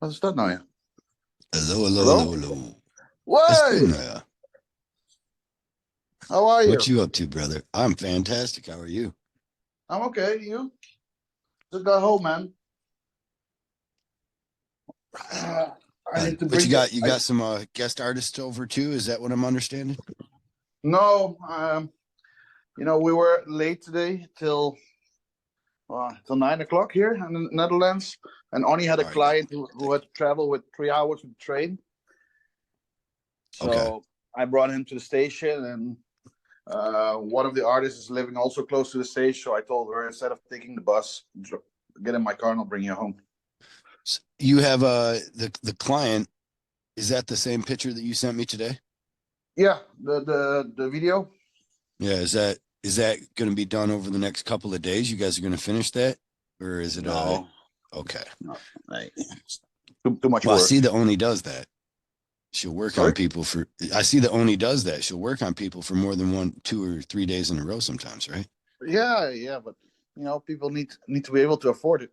Wat is dat nou ja? Hello, hello, hello, Hello? hello. It's Why? been, How are what you? you up to, brother? I'm fantastic. How are you? I'm okay. You? Just got home, man. Uh, I need to But you bring you. got you got some guest artists over too. Is that what I'm understanding? No, we were late today till 9 o'clock here in the Netherlands, and Onny had a All right. client who had to travel with 3 hours with the train. Okay. So I brought him to the station, and one of the artists is living also close to the station. So I told her, instead of taking the bus, get in my car and I'll bring you home. So you have the client. Is that the same picture that you sent me today? Yeah, the video. Yeah. Is that going to be done over the next couple of days? You guys are going to finish that, or is it No, okay? no, like, too much Well, I work. see that Only does that. She'll work on Sorry. people for. I see that Only does that. She'll work on people for more than 1, 2, or 3 days in a row sometimes, right? Yeah, yeah, but people need to be able to afford it.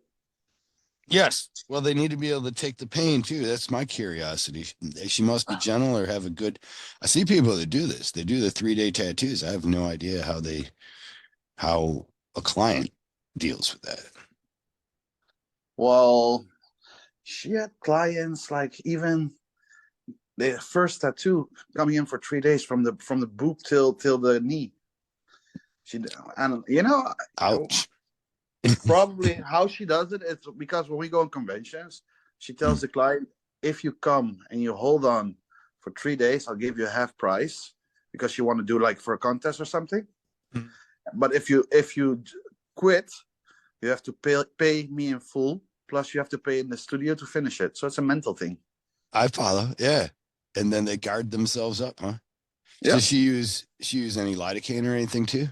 Yes. Well, they need to be able to take the pain too. That's my curiosity. She must be gentle or have a good. I see people that do this. They do the 3 day tattoos. I have no idea how a client deals with that. Well, she had clients like even the first tattoo coming in for 3 days from the boob till the knee. She and Ouch. probably how she does it is because when we go on conventions, she tells the client, if you come and you hold on for 3 days, I'll give you half price because you want to do like for a contest or something. But if you quit, you have to pay me in full. Plus, you have to pay in the studio to finish it. So it's a mental thing. I follow. Yeah. And then they guard themselves up, huh? Yeah. Does she use any lidocaine or anything too?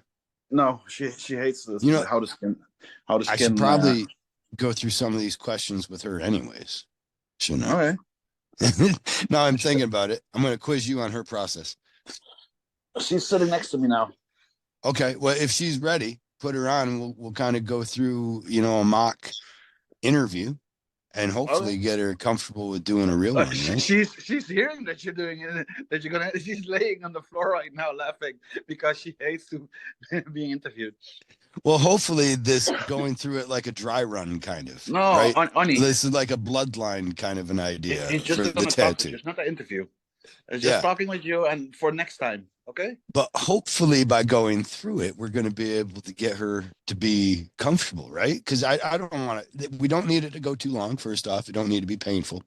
No, she hates this, You know, how the I should skin. probably go through some of these questions with her anyways, shouldn't All I? right. No, I'm thinking about it. I'm going to quiz you on her process. She's sitting next to me now. Okay. Well, if she's ready, put her on. We'll kind of go through, a mock interview and Okay. hopefully get her comfortable with doing a real one, right? She's hearing that you're doing it. That you're gonna. She's laying on the floor right now, laughing because she hates to being interviewed. Well, hopefully this going through it like a dry run kind of, No, right? Onny, This is like a bloodline kind of an idea he's for just the gonna talk with you. tattoo. It's not an interview. It's just Yeah. talking with you, and for next time, okay? But hopefully by going through it, we're going to be able to get her to be comfortable, right? Because I don't want to, we don't need it to go too long. First off, it don't need to be painful.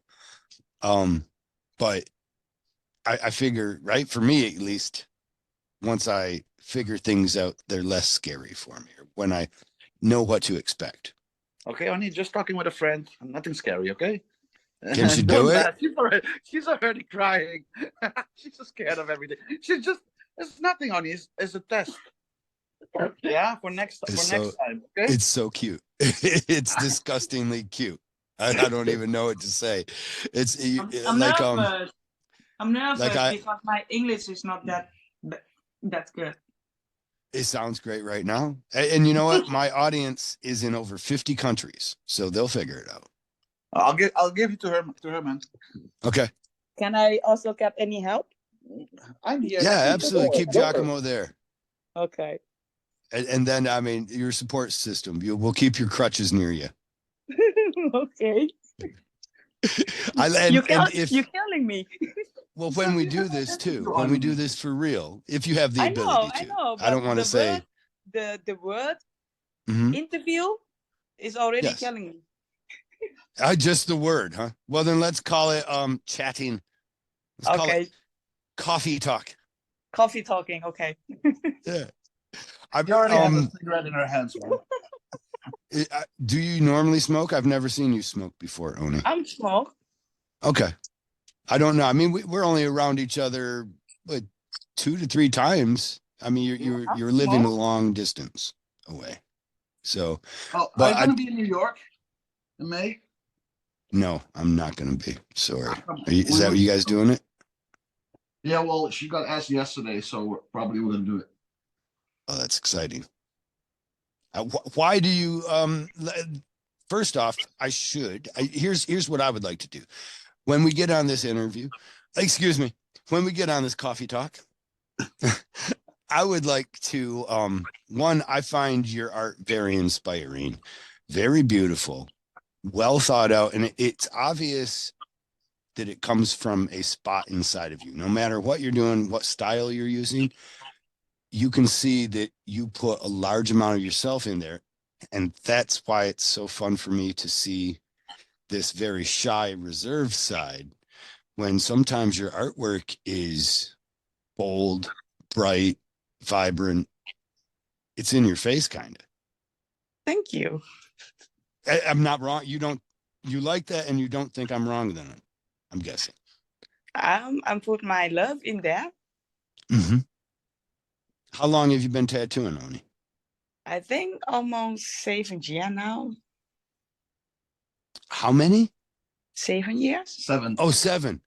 But I figure, right, for me at least, once I figure things out, they're less scary for me, or when I know what to expect. Okay, Onny, just talking with a friend. Nothing scary, okay? Can she do Don't it? laugh. She's already crying. She's so scared of everything. She's just. It's nothing, Onny. It's a test. Yeah, for next It's time. Okay. it's so cute. It's disgustingly cute. I don't even know what to say. It's I'm like nervous. I'm like nervous I because my English is not that good. it sounds great right now. And you know what? My audience is in over 50 countries, so they'll figure it out. I'll give you to her, man. Okay. Can I also get any help? I'm here. Yeah, absolutely. Keep Giacomo there. Okay. And then, I mean, your support system. We'll keep your crutches near you. Okay. And you're killing me. Well, when we do this too, when we do this for real, if you have the ability to, I know. I don't want to say the word Mhm. interview is already Yes. killing me. Just the word, huh? Well, then let's call it chatting. Let's call it coffee talk. Coffee talking. Okay. Yeah. You already have a cigarette in her hands, man. Do you normally smoke? I've never seen you smoke before, Onny. I'm small. Okay. I don't know. I mean, we're only around each other like 2 to 3 times. I mean, you're living a long distance away. So, Oh, are but you gonna be in New York in May? No, I'm not going to be. Sorry. Is that what you guys doing it? Yeah, well, she got asked yesterday, so we're gonna do it. Oh, that's exciting. Why do you first off, here's what I would like to do. When we get on this interview, excuse me, when we get on this coffee talk, I would like to, one, I find your art very inspiring, very beautiful, well thought out. And it's obvious that it comes from a spot inside of you. No matter what you're doing, what style you're using, you can see that you put a large amount of yourself in there. And that's why it's so fun for me to see this very shy, reserved side, when sometimes your artwork is bold, bright, vibrant. It's in your face, kind of. Thank you. I'm not wrong. You like that, and you don't think I'm wrong then, I'm guessing. I'm put my love in there. Mm-hmm. How long have you been tattooing, Onny? I think almost 7 years now. How many? 7 years. 7. Oh, 7.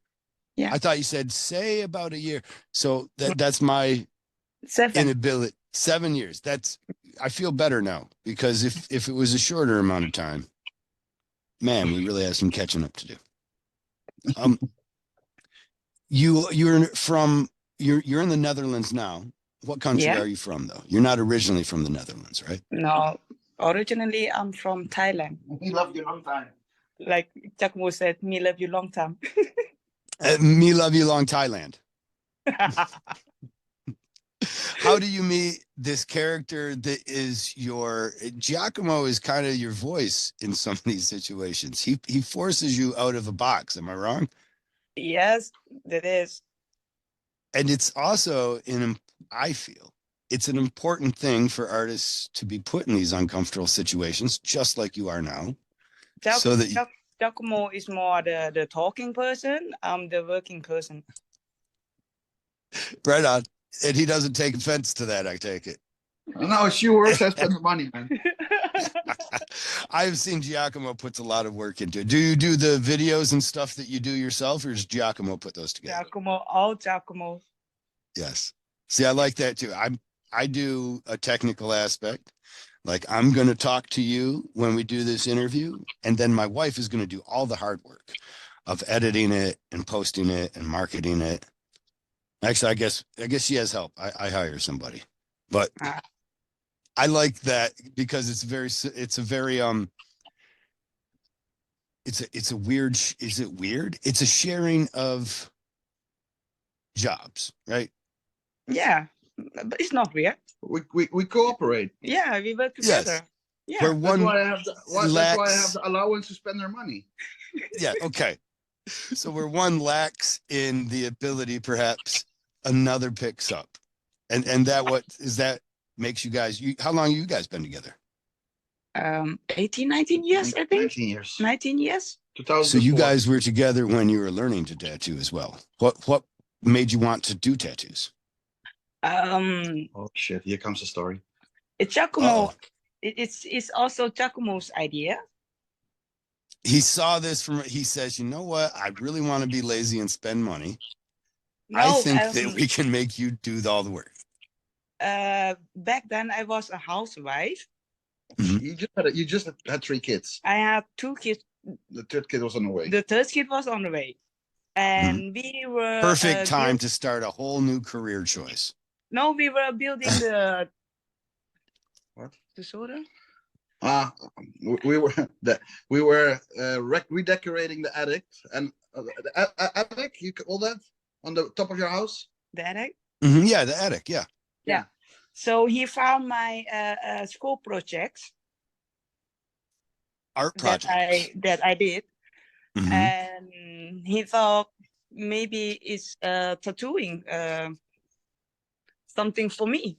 Yeah. I thought you said say about a year. So that's my 7. inability. 7 years. I feel better now, because if it was a shorter amount of time, man, we really have some catching up to do. You're in the Netherlands now. What country Yeah. are you from, though? You're not originally from the Netherlands, right? No, originally I'm from Thailand. We love you long time. Like Giacomo said, me love you long time. Me love you long Thailand. How do you meet this character that is Giacomo is kind of your voice in some of these situations. He forces you out of a box. Am I wrong? Yes, that is. And it's also I feel it's an important thing for artists to be put in these uncomfortable situations, just like you are now. Giacomo is more the talking person. I'm the working person. Right on. And he doesn't take offense to that, I take it. No, she works. I spend the money, man. I've seen Giacomo puts a lot of work into it. Do you do the videos and stuff that you do yourself, or does Giacomo put those together? Giacomo. Yes. See, I like that too. I do a technical aspect. Like, I'm going to talk to you when we do this interview, and then my wife is going to do all the hard work of editing it and posting it and marketing it. Actually, I guess she has help. I hire somebody, but I like that because it's a very weird. Is it weird? It's a sharing of jobs, right? Yeah, but it's not weird. We cooperate. Yeah, we work together. Yes. Yeah. Where one that's why I have the allowance to spend their money. Yeah. Okay. So where one lacks in the ability, perhaps another picks up, and that makes you guys. How long have you guys been together? 18, 19 years, I think. 19 years. 19 years. 2004. So you guys were together when you were learning to tattoo as well. What made you want to do tattoos? Oh shit! Here comes the story. It's Giacomo. It's also Giacomo's idea. He saw this he says, you know what? I really want to be lazy and spend money. No, I think that we can make you do all the work. Back then I was a housewife. Mm-hmm. You just had 3 kids. I had 2 kids. The 3rd kid was on the way. The 3rd kid was on the way. And we were perfect time to start a whole new career choice. No, we were building the what? The soda? We were redecorating the attic, and the attic, you call that, on the top of your house? The attic? Mm-hmm. Yeah, the attic. Yeah. So he found my school projects. Art projects. That I did. Mm-hmm. And he thought maybe it's tattooing something for me.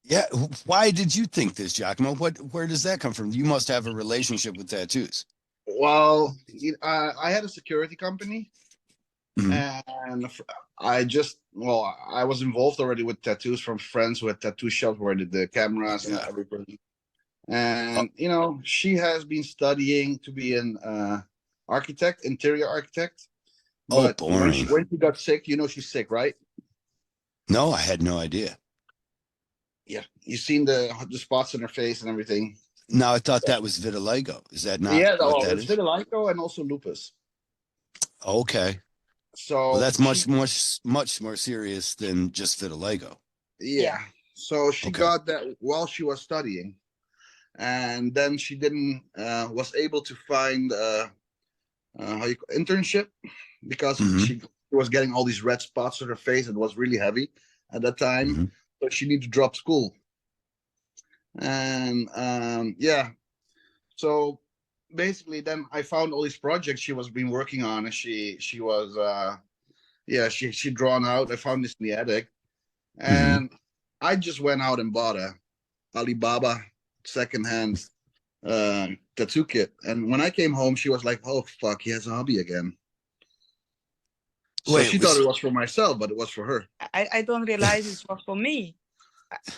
Yeah. Why did you think this, Giacomo? Where does that come from? You must have a relationship with tattoos. Well, I had a security company, mm-hmm. and I was involved already with tattoos from friends with tattoo shops where I did the cameras and everything. And she has been studying to be an architect, interior architect. But boring. When she got sick, she's sick, right? No, I had no idea. Yeah, you've seen the spots on her face and everything. Now I thought that was vitiligo. Is that not Yeah, what well, that it's is? vitiligo and also lupus. Okay. Well, So that's she, much more serious than just vitiligo. Yeah. yeah, so she Okay. got that while she was studying, and then she didn't was able to find internship because Hmm. she was getting all these red spots on her face. It was really heavy at that time, Hmm. so she needed to drop school. And yeah, so basically, then I found all these projects she was been working on, and she was yeah, she drawn out. I found this in the attic, Hmm. and I just went out and bought a Alibaba secondhand tattoo kit. And when I came home, she was like, "Oh fuck, he has a hobby again." So Wait, she thought was it was for myself, but it was for her. I don't realize it was for me.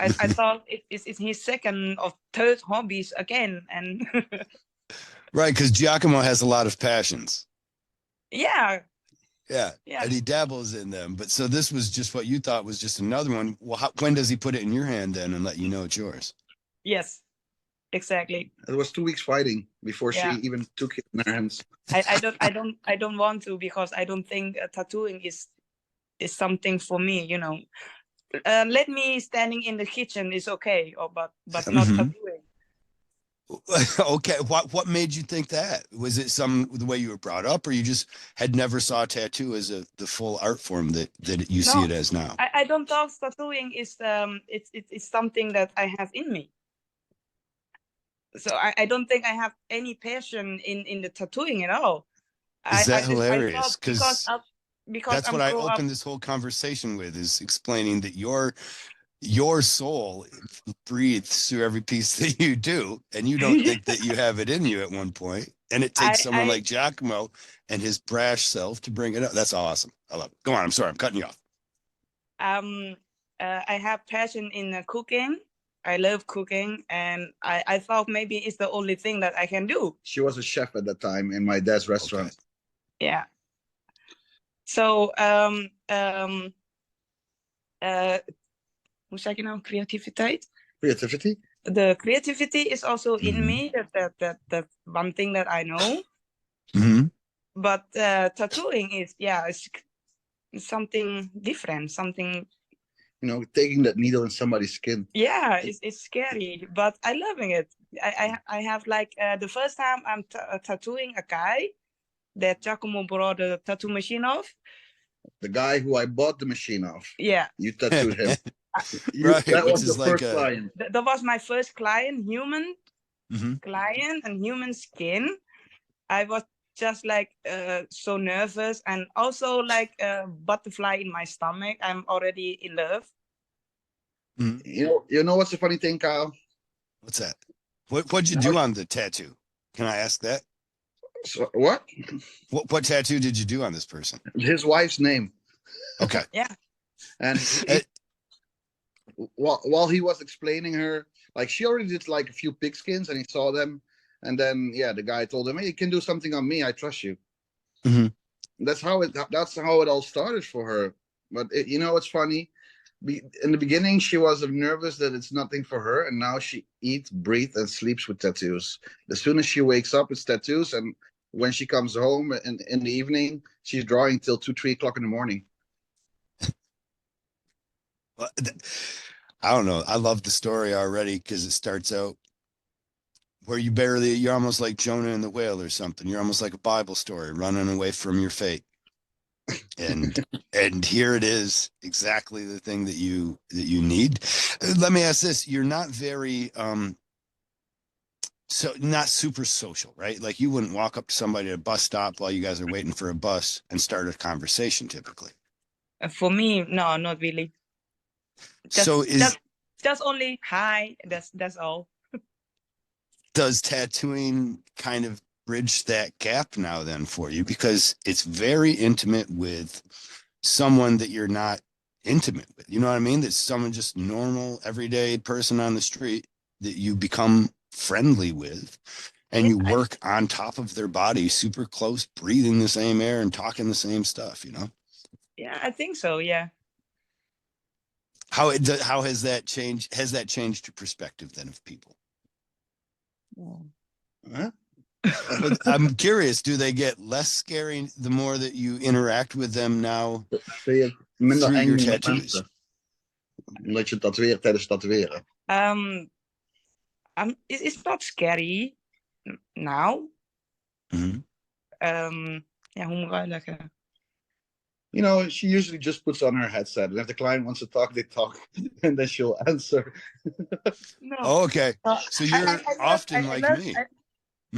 I thought it's his second or third hobbies again, and right, because Giacomo has a lot of passions. yeah, Yeah, yeah, and he dabbles in them. But so this was just what you thought was just another one. Well, when does he put it in your hand then and let you know it's yours? yes, exactly. It was 2 weeks fighting before she Yeah, even took it in her hands. I don't want to because I don't think tattooing is something for me. Let me standing in the kitchen is okay, or but not Hmm. tattooing. Okay, what made you think that? Was it the way you were brought up, or you just had never saw a tattoo as the full art form that you see No, it as now? I don't thought tattooing is it's something that I have in me. So I don't think I have any passion in the tattooing at all. Is that I hilarious? thought because Because because that's I'm what I grow up. opened this whole conversation with, is explaining that your soul breathes through every piece that you do, and you don't think that you have it in you at one point. And it takes someone I like Giacomo and his brash self to bring it up. That's awesome. I love it. Go on. I'm sorry. I'm cutting you off. um I have passion in cooking. I love cooking, and I thought maybe it's the only thing that I can do. She was a chef at that time in my dad's Okay. restaurant. Yeah. So hoe zeg je nou creativiteit? Creativity. The creativity is also in Hmm. me. That one thing that I know. Hmm. But tattooing is it's something different. Something Taking that needle in somebody's skin. it's scary, but I loving it. I have like the first time I'm tattooing a guy that Giacomo brought the tattoo machine off. The guy who I bought the machine off, Yeah, you tattooed him. Right. That Which was your is like first a. client. that was my first client, human Mhm. client and human skin. I was just like so nervous, and also like a butterfly in my stomach. I'm already in love. Mhm. You know what's the funny thing, Kyle? What's that? What'd you Now, do on the tattoo? Can I ask that? so, what? What tattoo did you do on this person? His wife's name. Okay. Yeah. And while he was explaining her, like she already did like a few pigskins, and he saw them, and then yeah, the guy told him, "Hey, you can do something on me. I trust you." Mhm. That's how it all started for her. But it's funny. In the beginning, she was nervous that it's nothing for her, and now she eats, breathes, and sleeps with tattoos. As soon as she wakes up, it's tattoos, and when she comes home in the evening, she's drawing till 2, 3 o'clock in the morning. Well, I don't know. I love the story already because it starts out where you're almost like Jonah and the whale or something. You're almost like a Bible story running away from your fate. And here it is, exactly the thing that you need. Let me ask this. You're not very so not super social, right? Like you wouldn't walk up to somebody at a bus stop while you guys are waiting for a bus and start a conversation typically. For me, no, not really. So Just only hi. That's all. does tattooing kind of bridge that gap now then for you, because it's very intimate with someone that you're not intimate with, you know what I mean? That's someone, just normal everyday person on the street that you become friendly with, and Yeah, you work on top of their body super close, breathing the same air and talking the same stuff. I think so. Yeah. How has that changed your perspective then of people? Huh? But I'm curious, do they get less scary the more that you interact with them now Vind je het minder through eng your met tattoos? mensen? Omdat je tatoeëert tijdens het tatoeëren. It's not scary now. Mhm. Ja, hoe moet ik uitleggen? You know, she usually just puts on her headset, and if the client wants to talk, they talk, and then she'll answer. No. Oh, okay. So you're often I like love, me. I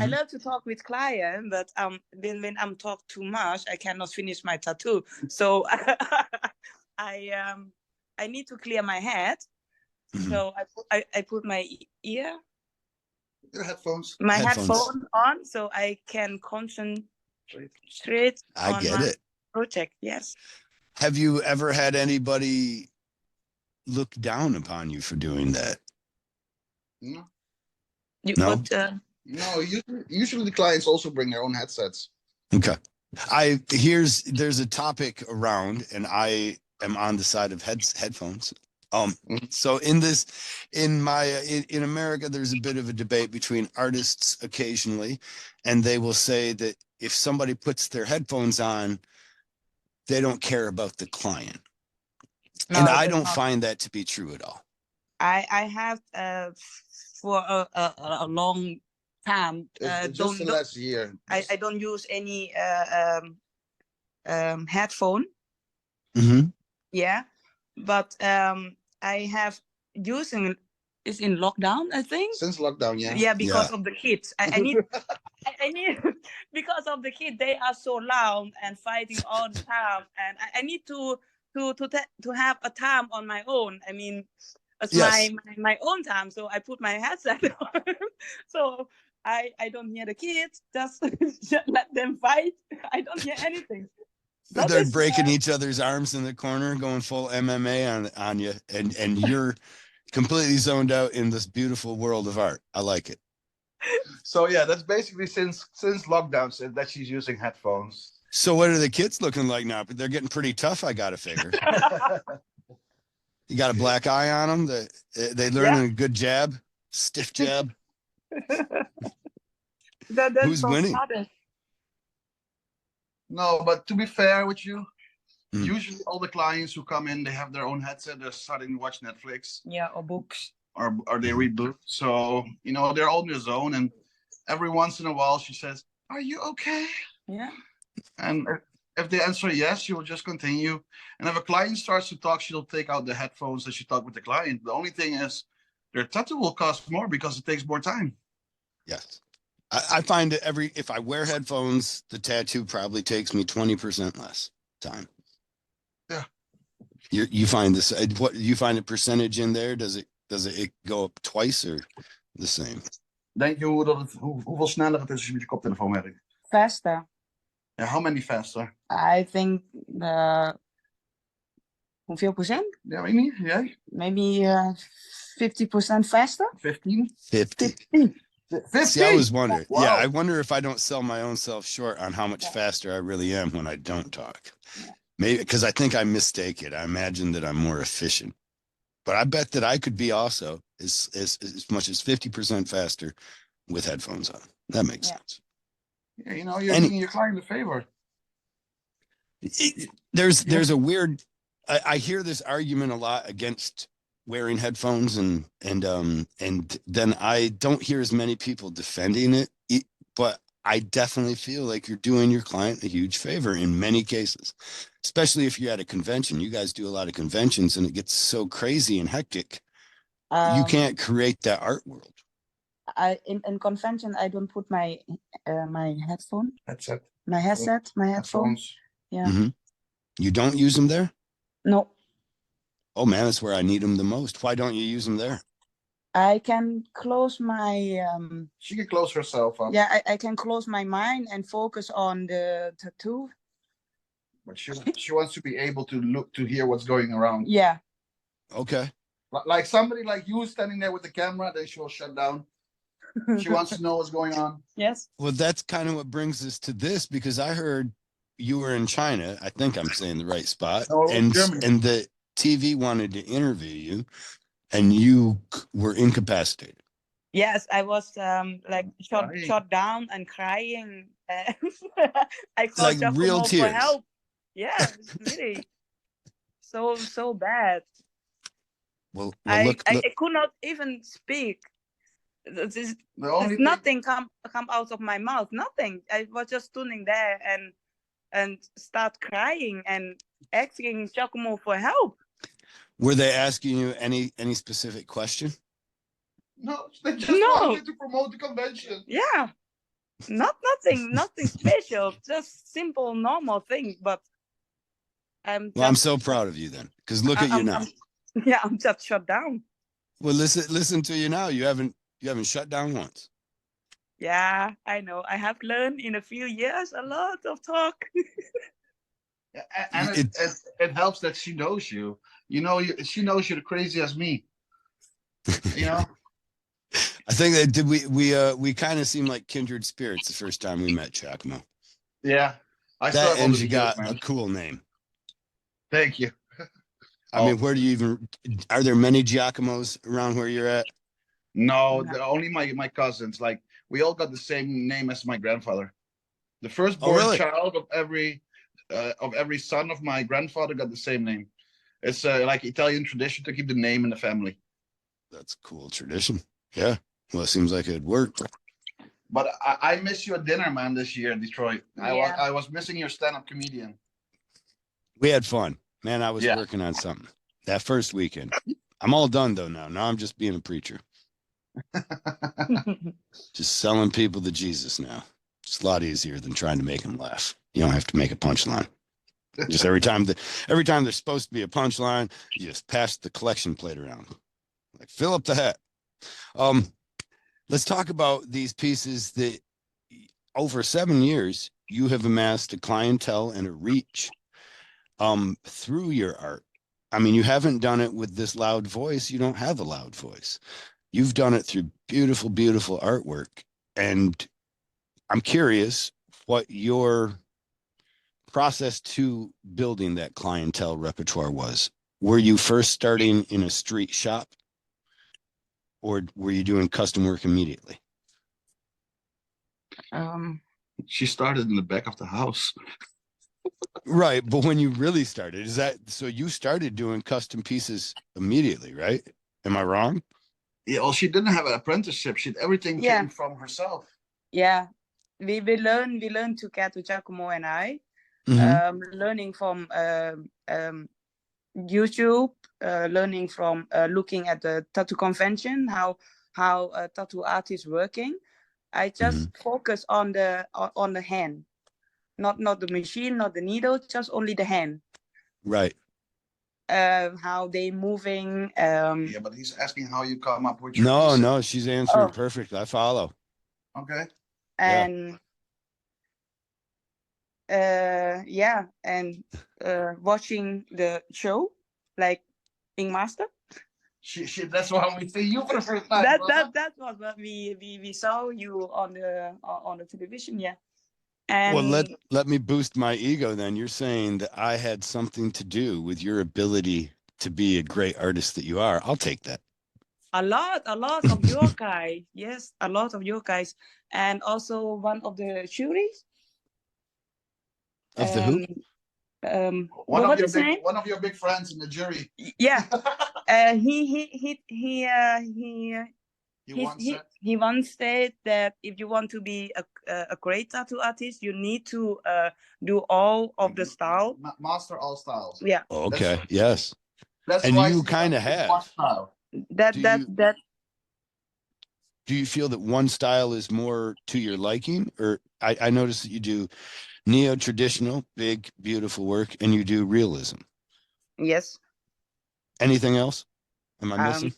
Mhm. love to talk with clients, but when I'm talk too much, I cannot finish my tattoo. So I need to clear my head. Mhm. So I put my ear, Your headphones. my Headphones. headphone on, so I can concentrate I on get my it. project. Yes. Have you ever had anybody look down upon you for doing that? No, No? But no. Usually the clients also bring their own headsets. Okay. There's a topic around, and I am on the side of headphones. So in America, there's a bit of a debate between artists occasionally, and they will say that if somebody puts their headphones on, they don't care about the client. no, And I that's don't not. find that to be true at all. I have for a long time. It's just the last year. I don't use any headphone. Mhm. Yeah, but I have using is in lockdown, I think. Since lockdown, yeah. Yeah, because Yeah. of the kids. I need I need because of the kids. They are so loud and fighting all the time, and I need to have a time on my own. I mean, it's Yes. my own time. So I put my headset on. So I don't hear the kids. Just let them fight. I don't hear anything. That They're is breaking each other's arms in the corner, going full MMA on you, and you're completely zoned out in this beautiful world of art. I like it. So yeah, that's basically since lockdown that she's using headphones. So what are the kids looking like now? They're getting pretty tough, I gotta figure. You got a black eye on them. They learning a good jab, stiff jab. That's Who's so winning? funny. No, but to be fair with you, Mm. usually all the clients who come in, they have their own headset. They're starting to watch Netflix Yeah, or books. or they read books. So you know they're all in their zone, and every once in a while she says, "Are you okay?" Yeah. And if they answer yes, she will just continue. And if a client starts to talk, she'll take out the headphones and she talk with the client. The only thing is, their tattoo will cost more because it takes more time. Yes. I find that if I wear headphones, the tattoo probably takes me 20% less time. Yeah. You find this, what you find a percentage in there? Does it go up twice or the same? Denk je hoeveel sneller het is als je met je koptelefoon werkt? Faster. Yeah, how many faster? I think hoeveel procent? Yeah, weet niet. Jij? Maybe 50% faster. 15? 50. 50? See, I was wondering. Wow. Yeah, I wonder if I don't sell my own self short on how much faster I really am when I don't talk. Maybe because I think I mistake it. I imagine that I'm more efficient. But I bet that I could be also as much as 50% faster with headphones on. That makes sense. Yeah, you know, you're doing your client a favor. There's a weird, I hear this argument a lot against wearing headphones and then I don't hear as many people defending it, but I definitely feel like you're doing your client a huge favor in many cases, especially if you're at a convention. You guys do a lot of conventions and it gets so crazy and hectic. You can't create that art world. In convention, I don't put my headphone. Headset. My headset, my headphone. Headphones. Yeah. Mm-hmm. You don't use them there? No. Oh man, that's where I need them the most. Why don't you use them there? I can close my She can close herself up. yeah, I can close my mind and focus on the tattoo. But she wants to be able to hear what's going around. Yeah. Okay. Like somebody like you standing there with the camera, then she will shut down. She wants to know what's going on. Yes. Well, that's kind of what brings us to this, because I heard you were in China. I think I'm saying the right spot. No, and Germany. the TV wanted to interview you and you were incapacitated. Yes, I was like Crying. shot down and crying. I Like called real Giacomo for tears. help. Yeah, it's really so bad. Well, I, look, I look. I could not even speak. There's, The only there's thing, nothing come out of my mouth. Nothing. I was just standing there and start crying and asking Giacomo for help. Were they asking you any specific question? no, they just want No. you to promote the convention. Yeah. Nothing special. Just simple, normal thing. But Well, I'm just so proud of you then, because look at you now. yeah, I'm just shut down. Well, listen to you now. You haven't shut down once. Yeah, I know. I have learned in a few years a lot of talk. Yeah, and it helps that she knows you. You know, she knows you're crazy as me. You know. I think that did we kind of seem like kindred spirits the first time we met, Giacomo. Yeah, I still That have all the and you videos, got man. a cool name. Thank you. I mean, where do you even are there many Giacomos around where you're at? No, only my cousins. Like we all got the same name as my grandfather. The Oh, firstborn really? child of every son of my grandfather got the same name. It's like Italian tradition to keep the name in the family. That's a cool tradition. Yeah. Well, it seems like it worked. But I miss you at dinner, man, this year in Detroit. Yeah. I was missing your stand-up comedian. We had fun. Man, I was Yeah. working on something that first weekend. I'm all done though now. Now I'm just being a preacher. Just selling people to Jesus now. It's a lot easier than trying to make them laugh. You don't have to make a punchline. Just every time there's supposed to be a punchline, you just pass the collection plate around. Like fill up the hat. Let's talk about these pieces that over 7 years you have amassed a clientele and a reach through your art. I mean, you haven't done it with this loud voice. You don't have a loud voice. You've done it through beautiful, beautiful artwork. And I'm curious what your process to building that clientele repertoire was. Were you first starting in a street shop or were you doing custom work immediately? She started in the back of the house. Right. But when you really started, is that so you started doing custom pieces immediately, right? Am I wrong? Yeah, well, she didn't have an apprenticeship. Everything Yeah. came from herself. Yeah. We learn together, Giacomo and I. Learning from YouTube, learning from looking at the tattoo convention, how a tattoo art is working. I just focus on the hand, not the machine, not the needle, just only the hand. Right. How they moving. Yeah, but he's asking how you come up with your No, she's answering perfect. I follow. Okay. And yeah, and watching the show like Ink Master. She that's why we see you for the first time. That was what we saw you on the television, yeah. And well, let me boost my ego then. You're saying that I had something to do with your ability to be a great artist that you are. I'll take that. A lot of your guys, yes, a lot of your guys, and also one of the juries. Of the who? One of your big friends in the jury. Yeah. He once said that if you want to be a great tattoo artist, you need to do all of the style. Master all styles. Yeah. Okay. Yes. That's and why you kind of have. Do you feel that one style is more to your liking, or I noticed that you do neo-traditional, big, beautiful work, and you do realism? Yes. Anything else? Am I missing?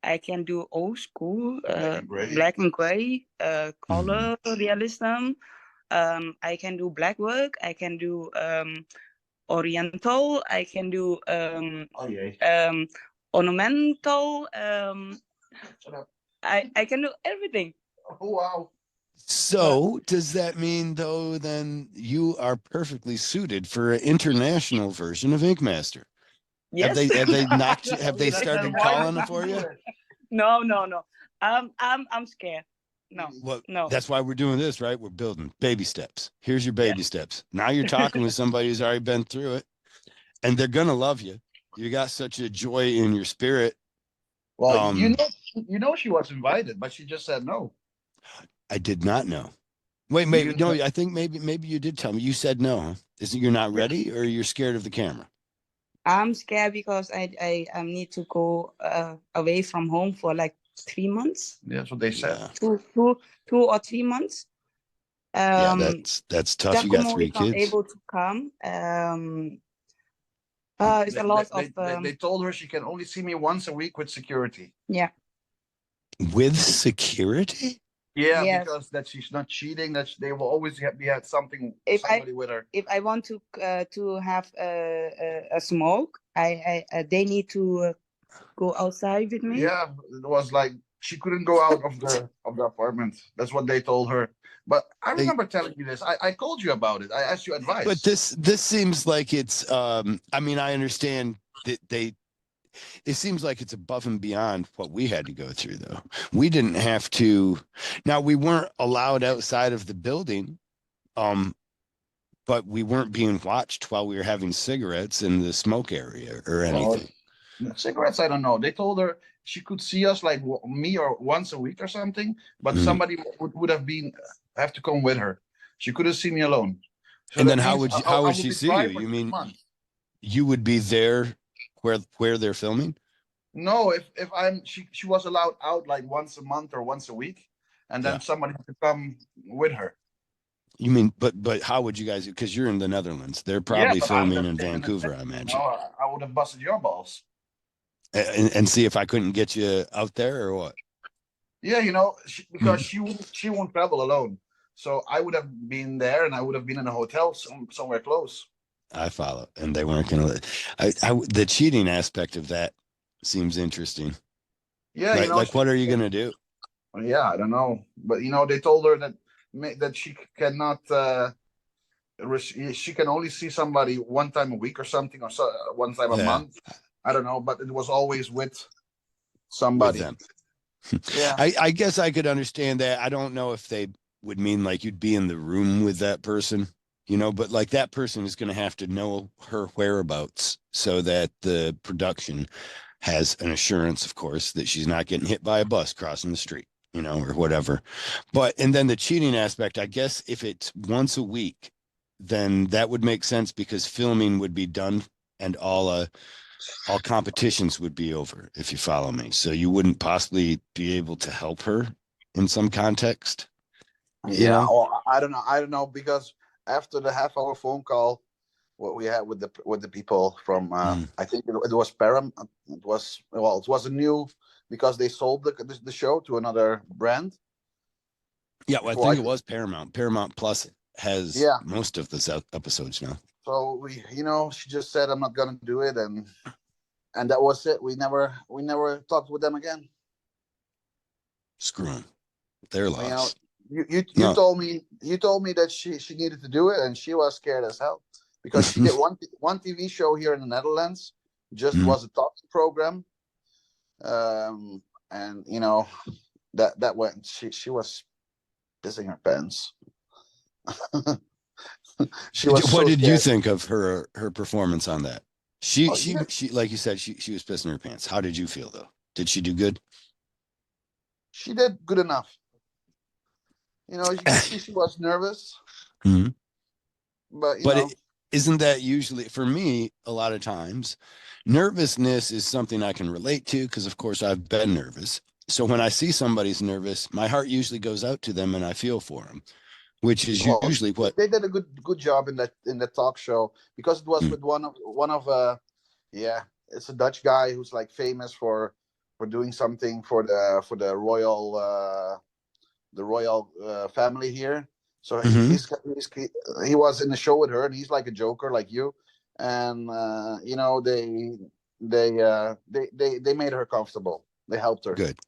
I can do old school, black and gray, color realism. I can do black work. I can do oriental. I can do ornamental. I can do everything. Oh wow. So does that mean though then you are perfectly suited for an international version of Ink Master? Yes. Have they knocked you? Have they started calling for you? No. I'm scared. No, Well, no. that's why we're doing this, right? We're building baby steps. Here's your baby Yeah. steps. Now you're talking with somebody who's already been through it, and they're gonna love you. You got such a joy in your spirit. Well, you know she was invited, but she just said no. I did not know. Wait, You no, know, I think maybe you did tell me. You said no, huh? Is it you're not Yeah. ready or you're scared of the camera? I'm scared because I need to go away from home for like 3 months, that's what they said. Yeah. 2 or 3 months. Yeah, Um, that's tough. You got Giacomo 3 is not kids able to come. It's a lot of They told her she can only see me once a week with security. yeah. with security. Yeah, Yes. because that she's not cheating. That they will always be had If somebody with her. If I want to have a smoke, they need to go outside with me. Yeah, it was like she couldn't go out of the apartment. That's what they told her. But I They, remember telling you this. I told you about it. I asked you advice. but this seems like it's. I mean, I understand that it seems like it's above and beyond what we had to go through, though. We didn't have to. Now we weren't allowed outside of the building, but we weren't being watched while we were having cigarettes in the smoke area or anything. Cigarettes, I don't know. They told her she could see us like me or once a week or something, but Mhm. somebody would have to come with her. She couldn't see me alone. So And that then how means would I will she be see dry you? for You 6 mean months. you would be there where they're filming? No, if she was allowed out like once a month or once a week, and then Yeah. somebody had to come with her. You mean, but how would you guys? Because you're in the Netherlands, they're Yeah, probably but I would filming have in taken it. Vancouver, I You imagine, know, I would have busted your balls. and see if I couldn't get you out there or what. Yeah, you know, because she won't travel alone. So I would have been there, and I would have been in a hotel somewhere close. I follow, and they weren't going to let. The cheating aspect of that seems interesting. Yeah, you know, Like what are you going to do? yeah, I don't know, but you know, they told her that she cannot. She can only see somebody one time a week or something, or so, one time a Yeah, month. I don't know, but it was always with with somebody. them. Yeah, I guess I could understand that. I don't know if they would mean like you'd be in the room with that person, but like that person is going to have to know her whereabouts so that the production has an assurance, of course, that she's not getting hit by a bus crossing the street, or whatever. And then the cheating aspect, I guess if it's once a week, then that would make sense because filming would be done and all competitions would be over, if you follow me. So you wouldn't possibly be able to help her in some context, yeah. Well, I don't know. I don't know because after the half-hour phone call, what we had with the people from, I think it was Param. It was a new because they sold the show to another brand. Yeah, well, I think it was Paramount. Paramount Plus has most of the episodes now. So she just said, "I'm not gonna do it," and that was it. We never talked with them again. Screw them. Their loss. You told me that she needed to do it, and she was scared as hell because she did one TV show here in the Netherlands. Just was a talking program, and that went. She was pissing her pants. What did you think of her performance on that? She like you said, she was pissing her pants. How did you feel though? Did she do good? She did good enough. You can see she was nervous. Mm-hmm. But isn't that usually for me a lot of times nervousness is something I can relate to because of course I've been nervous. So when I see somebody's nervous, my heart usually goes out to them and I feel for them, which is usually what they did a good job in that talk show because it was with one of it's a Dutch guy who's like famous for doing something for the royal family here. So he was in the show with her, and he's like a joker like you, and they made her comfortable. They helped her. Good.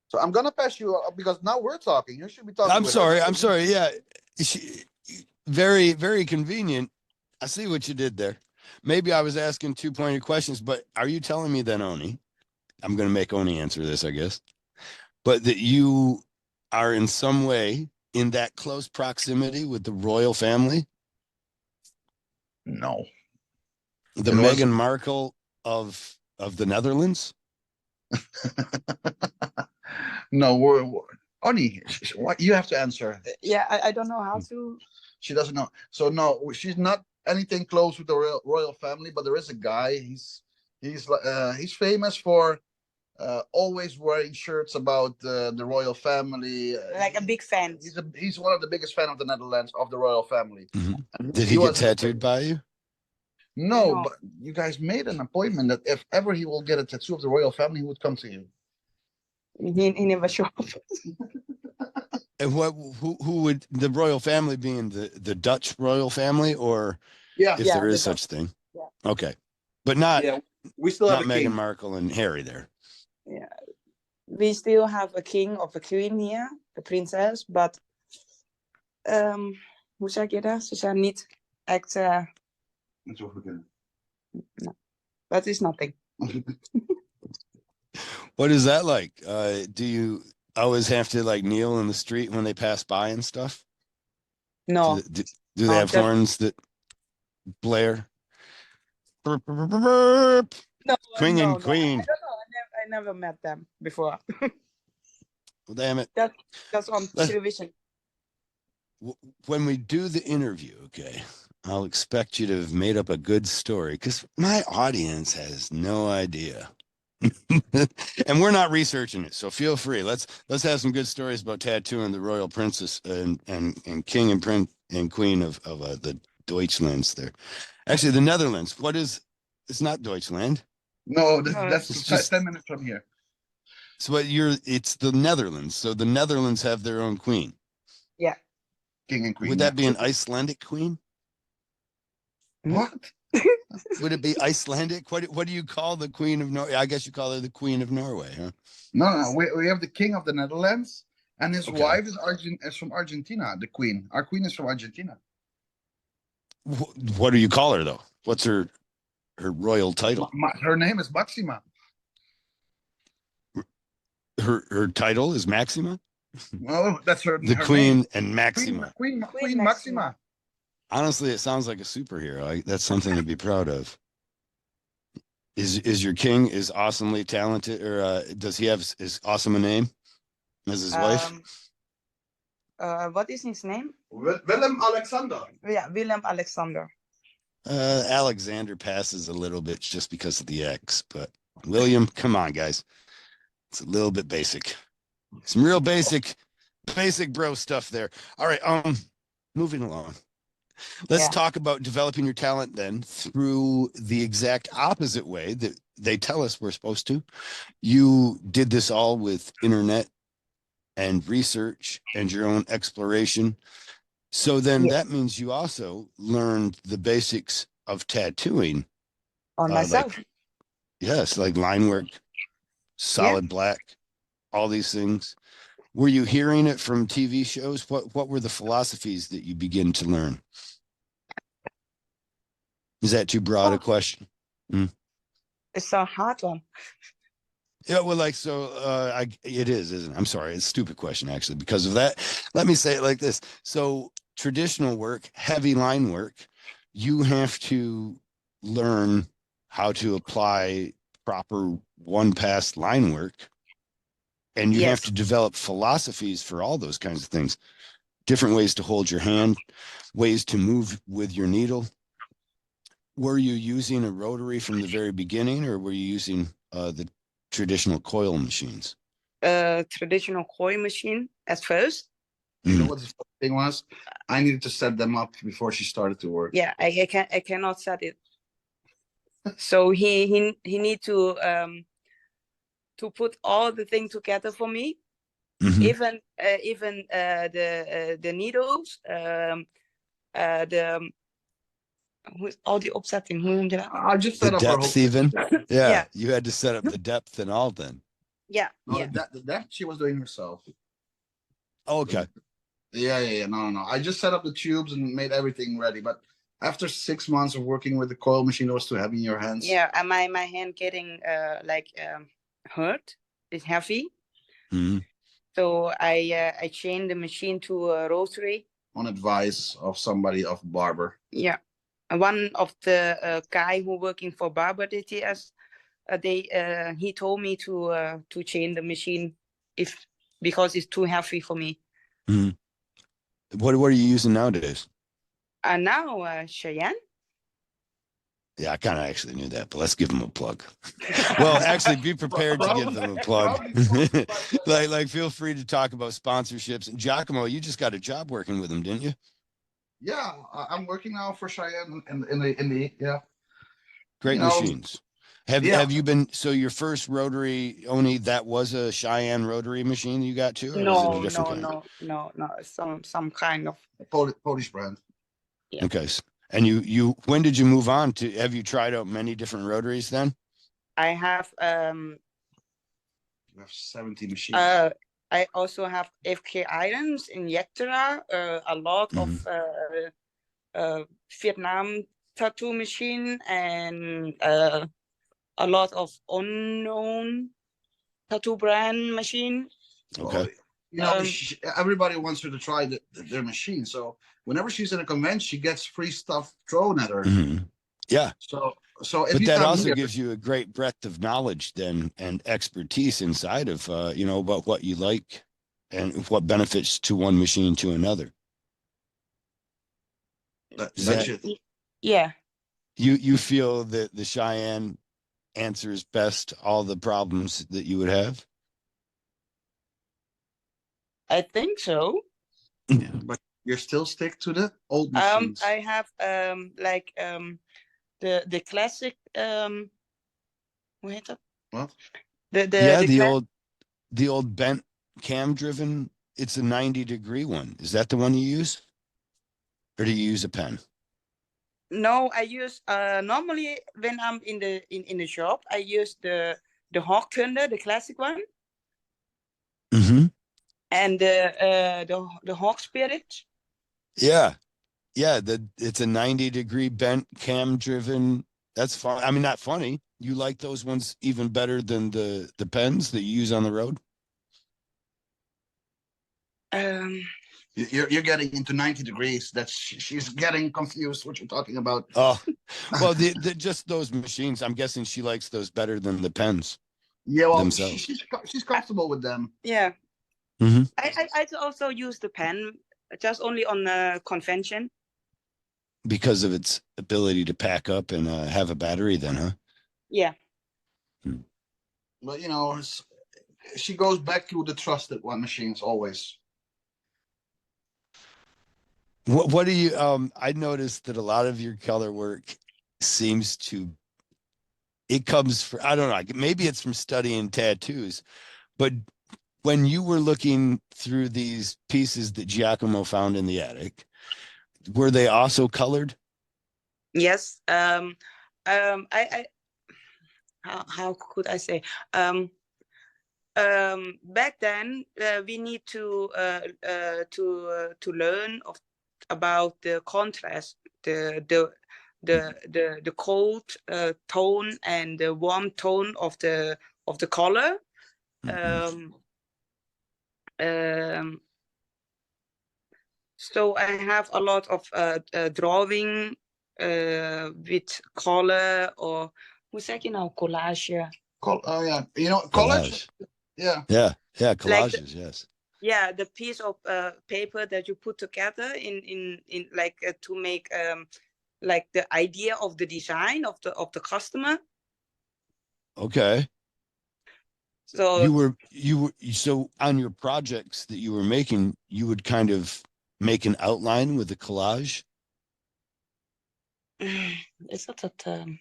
So I'm gonna pass you because now we're talking. You should be talking. I'm sorry. Yeah, very, very convenient. I see what you did there. Maybe I was asking 2 pointed questions, but are you telling me then, Onny? I'm going to make Onny answer this, I guess. but that you are in some way in that close proximity with the royal family, No. the It was- Meghan Markle of the Netherlands. No, Onny, what you have to answer. Yeah, I don't know how to. She doesn't know. So no, she's not anything close with the royal family. But there is a guy. He's famous for always wearing shirts about the royal family. Like a big fan. He's one of the biggest fan of the Netherlands of the royal family. Mhm. And Did he get was tattooed by you? No, No. but you guys made an appointment that if ever he will get a tattoo of the royal family, he would come to you. He never showed up. And who would the royal family be in the Dutch royal family, or Yeah, if Yeah, there is the such thing? Yeah. Okay, but not yeah. We still have not a Meghan king. Markle and Harry there. Yeah, we still have a king of a queen here, the princess, but hoe zeg je dat? Ze zijn niet echt, That's what we're gonna- that is nothing. What is that like? Do you always have to like kneel in the street when they pass by and stuff? No, Do they No, have just- horns that blare? Burp, burp, burp, burp. no, King no, and no. queen. I don't know. I never met them before. Well, damn it. That's on Let- television. When we do the interview, okay, I'll expect you to have made up a good story because my audience has no idea. And we're not researching it, so feel free. Let's have some good stories about tattooing the royal princess and king and prince and queen of the Deutschlands there. Actually, the Netherlands. It's not Deutschland. No, No, that's it's just- 10 minutes from here. So it's the Netherlands. So the Netherlands have their own queen. King and queen. Would that be an Icelandic queen? What? Would it be Icelandic? What do you call the queen of Norway? I guess you call her the queen of Norway, huh? No. We have the king of the Netherlands, and his Okay. wife is from Argentina. The queen. Our queen is from Argentina. What do you call her though? What's her royal title? Her name is Maxima. Her title is Maxima, Well, that's her. the her queen name. and Maxima. Queen Maxima. Maxima. Honestly, it sounds like a superhero. That's something to be proud of. Is your king is awesomely talented, or does he have as awesome a name as his wife? What is his name? Willem Alexander. Yeah, Willem Alexander. Alexander passes a little bit just because of the X, but William, come on, guys. It's a little bit basic. Some real basic bro stuff there. All right, moving along. Let's Yeah. talk about developing your talent then through the exact opposite way that they tell us we're supposed to. You did this all with internet and research and your own exploration. So then Yeah. that means you also learned the basics of tattooing. On myself. Yes, like line work, solid black, all these things. Were you hearing it from TV shows? What were the philosophies that you begin to learn? Is that too broad a question? It's a hard one. Yeah, well, like, so it is, isn't it? I'm sorry. It's a stupid question, actually, because of that. Let me say it like this. So traditional work, heavy line work, you have to learn how to apply proper one pass line work. And you have Yes. to develop philosophies for all those kinds of things. Different ways to hold your hand, ways to move with your needle. Were you using a rotary from the very beginning, or were you using the traditional coil machines? Traditional coin machine at first. You know what the first thing was? I needed to set them up before she started to work. Yeah, I cannot set it. So he need to put all the thing together for me. Mhm. Even the needles, al die opzetting, hoe noem je dat? I just The set up her whole. depth, even. Yeah, Yeah. you had to set up the depth and all. Then, Yeah, No, yeah. that she was doing herself. oh, okay. Yeah. No. I just set up the tubes and made everything ready. But after 6 months of working with the coil machine, it was too heavy in your hands. Yeah, and my hand getting hurt. It's heavy. Mhm. So I changed the machine to a rotary. On advice of somebody of barber. Yeah, and one of the guy who working for Barber DTS, he told me to change the machine because it's too heavy for me. Mhm. What are you using nowadays? And now Cheyenne. Yeah, I kind of actually knew that, but let's give them a plug. Well, actually, be prepared to give them a plug. like, feel free to talk about sponsorships. And Giacomo, you just got a job working with them, didn't you? Yeah, I'm working now for Cheyenne in the yeah. Great You know, machines. Have you been, so your first rotary, Only that was a Cheyenne rotary machine you got too, or was it a different kind? No. Some kind of. Polish brand. Yeah. Okay. And you when did you move on to, have you tried out many different rotaries then? I have You have 70 machines. I also have FK Irons, Injector, a lot of Vietnam tattoo machine, and a lot of unknown tattoo brand machine. Okay. You know, everybody wants her to try their machine. So whenever she's in a convention, she gets free stuff thrown at her. Mm-hmm. Yeah. So if but you that come also here, gives you a great breadth of knowledge then and expertise inside of about what you like and what benefits to one machine to another. that's it. Yeah. You feel that the Cheyenne answers best all the problems that you would have? I think so. But you still stick to the old machines. I have the classic hoe heet dat? What? The old bent cam driven, it's a 90-degree one. Is that the one you use? Or do you use a pen? No, I use normally when I'm in the shop, I use the Hawk Thunder, the classic one. Mm-hmm. And the Hawk Spirit. Yeah. It's a 90-degree bent cam driven. That's fun. I mean, not funny. You like those ones even better than the pens that you use on the road? You're getting into 90 degrees. She's getting confused what you're talking about. Oh, well, the just those machines. I'm guessing she likes those better than the pens. Yeah, well, themselves. She's comfortable with them. Yeah. Mm-hmm. I also use the pen just only on the convention. Because of its ability to pack up and have a battery then, huh? Yeah. But, she goes back to the trusted one machines always. What do you, I noticed that a lot of your color work seems to, it comes from, I don't know, maybe it's from studying tattoos, but when you were looking through these pieces that Giacomo found in the attic, were they also colored? Yes. I how could I say? Back then, we need to learn about the contrast, the cold tone and the warm tone of the color. Mm-hmm. So I have a lot of drawing with color, or hoe zeg je nou collage? Oh yeah, collage. Yeah. Collages. Yes. Yeah, the piece of paper that you put together in like to make like the idea of the design of the customer. Okay. So you were so on your projects that you were making, you would kind of make an outline with a collage. Is that a term?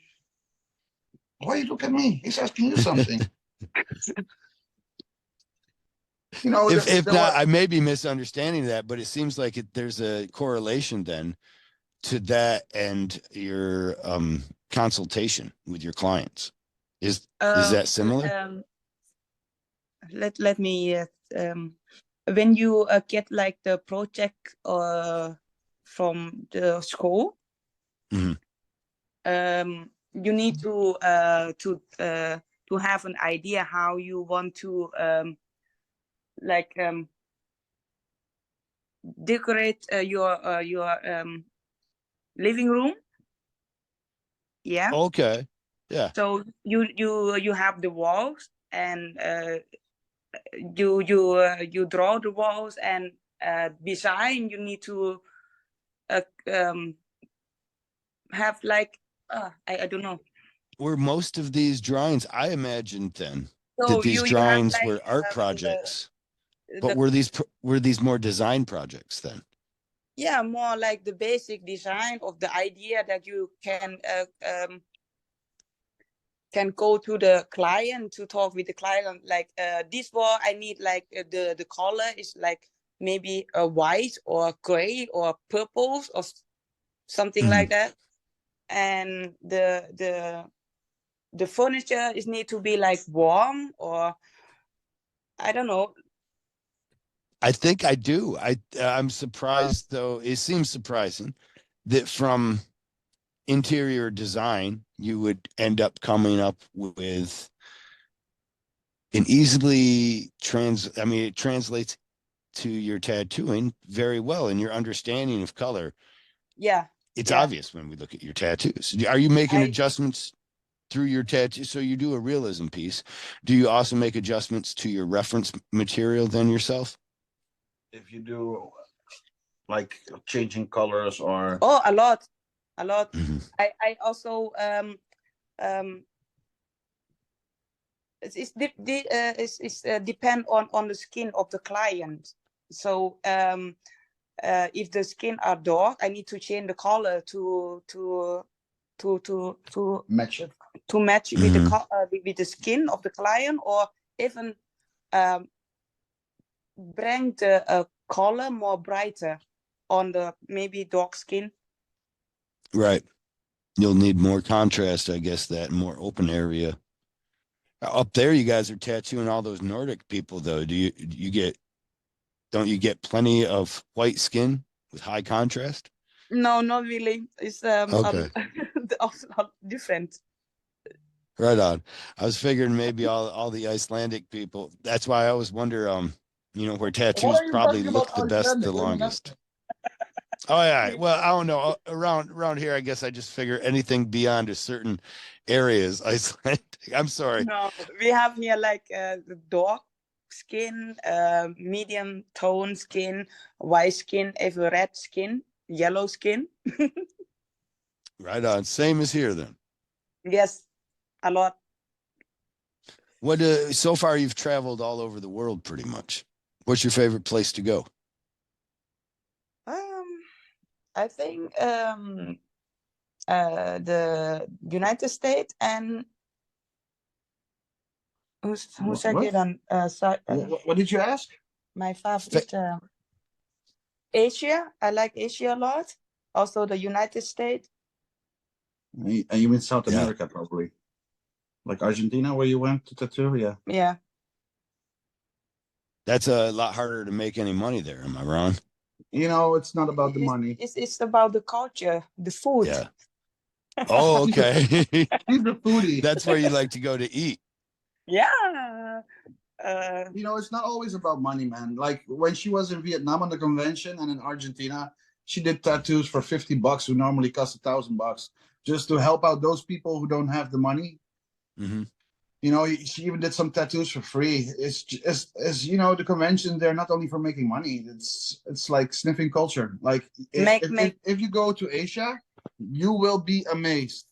Why you look at me? He's asking you something. If not, I may be misunderstanding that, but it seems like there's a correlation then to that and your consultation with your clients. Is that similar? Let me when you get like the project from the school, Mm-hmm. You need to have an idea how you want to like decorate your living room. Yeah. Okay. Yeah. So you have the walls, and you draw the walls, and design. You need to have like I don't know. Were most of these drawings, I imagined then that So these you have drawings like were art projects, but the were these more design projects then? yeah, more like the basic design of the idea that you can go to the client to talk with the client, like this wall I need like the color is like maybe a white or gray or purples or something like that, and the furniture is need to be like warm, or I don't know. I think I do. I'm surprised though. It seems surprising that from interior design you would end up coming up with an easily I mean, it translates to your tattooing very well and your understanding of color. Yeah, It's yeah. obvious when we look at your tattoos. Are you making I adjustments through your tattoo? So you do a realism piece. Do you also make adjustments to your reference material then yourself? If you do like changing colors or oh a lot, a lot. Mhm. I also um it's depend on the skin of the client. So if the skin are dark, I need to change the color to match it. to match with the with the skin of the client, or even bring the color more brighter on the maybe dark skin. Right. You'll need more contrast, I guess, that more open area. Up there, you guys are tattooing all those Nordic people, though. Don't you get plenty of white skin with high contrast? No, not really. It's Okay. also different. Right on. I was figuring maybe all the Icelandic people. That's why I always wonder, where What tattoos are you probably talking about look the best, the Icelandic? We're not. longest. Oh yeah. Well, I don't know. Around here, I guess I just figure anything beyond a certain area is Icelandic. I'm sorry. No, we have here like the dark skin, medium tone skin, white skin, even red skin, yellow skin. Right on. Same as here then. Yes, a lot. What so far you've traveled all over the world pretty much. What's your favorite place to go? I think the United States and hoe zeg je What? dan? What did you ask? My favorite Asia. I like Asia a lot. Also the United States. And you mean South Yeah. America, probably, like Argentina, where you went to tattoo? Yeah. Yeah. That's a lot harder to make any money there. Am I wrong? It's not about the money. It's about the culture, the food. Yeah. Oh, okay. He's a foodie. That's where you like to go to eat. Yeah. It's not always about money, man. Like when she was in Vietnam on the convention and in Argentina, she did tattoos for $50 who normally cost $1,000, just to help out those people who don't have the money. Mm-hmm. She even did some tattoos for free. It's just, the convention, they're not only for making money. It's like sniffing culture. Like if you go to Asia, you will be amazed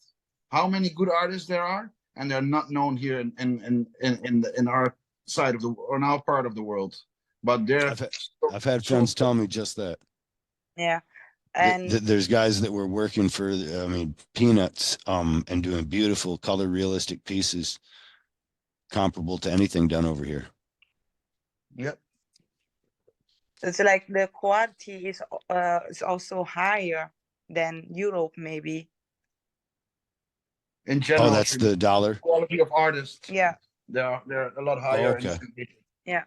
how many good artists there are, and they're not known here in our side of in our part of the world. But I've had friends tell me just that. Yeah. And there's guys that were working for, peanuts, and doing beautiful color realistic pieces comparable to anything done over here. Yep. It's like the quality is also higher than Europe, maybe. In general, that's the dollar quality of artists. Yeah. They're a lot higher. Okay. Yeah.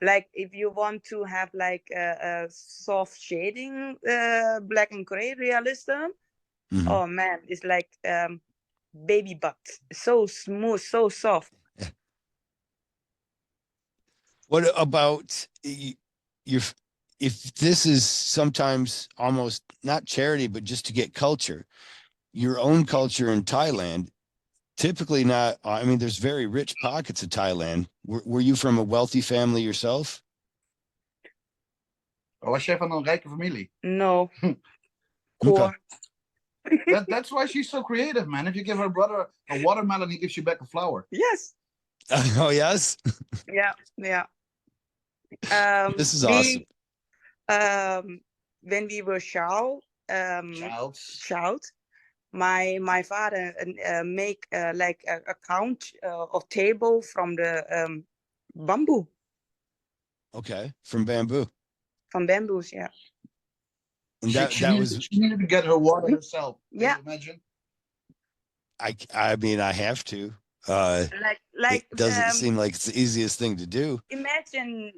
Like if you want to have like a soft shading, black and gray realism, oh man, it's like baby butt, so smooth, so soft. What about your? If this is sometimes almost not charity, but just to get culture, your own culture in Thailand, typically not. I mean, there's very rich pockets of Thailand. Were you from a wealthy family yourself? Was jij van een rijke familie? No. Okay. Poor. That's why she's so creative, man. If you give her brother a watermelon, he gives you back a flower. Yes. Oh yes, Yeah. Yeah. this is awesome. When we were child, my father make like a count of table from the bamboo, Okay, from bamboo. from bamboos. Yeah. And She needed to get her water herself. Can Yeah. you imagine? I mean, I have to. Like it doesn't seem like it's the easiest thing to do. imagine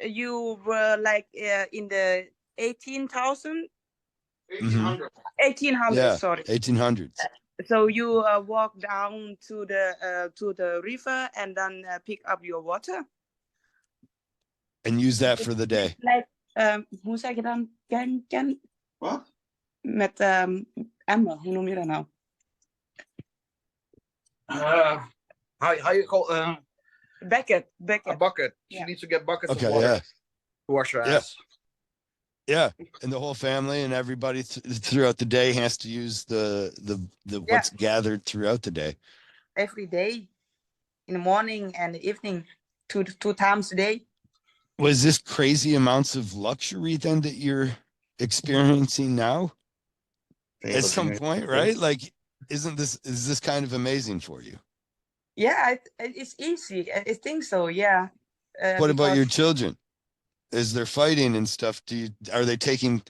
you were like in the 18,000 1800. 1800, Yeah, sorry. 1800s. So you walk down to the river and then pick up your water. And use that for the day. Like hoe zeg je dan? What? Met emmer, hoe noem je dat nou? How you call Bucket. a bucket? She Yeah. needs to get buckets Okay, of water yeah. to wash her Yeah. ass. Yeah, and the whole family and everybody throughout the day has to use the what's gathered throughout the day. Every day, in the morning and the evening, two times a day. Was this crazy amounts of luxury then that you're experiencing now? At some point, right? Like, is this kind of amazing for you? Yeah, it's easy. I think so. Yeah. What about your because- children? As they're fighting and stuff, are they taking?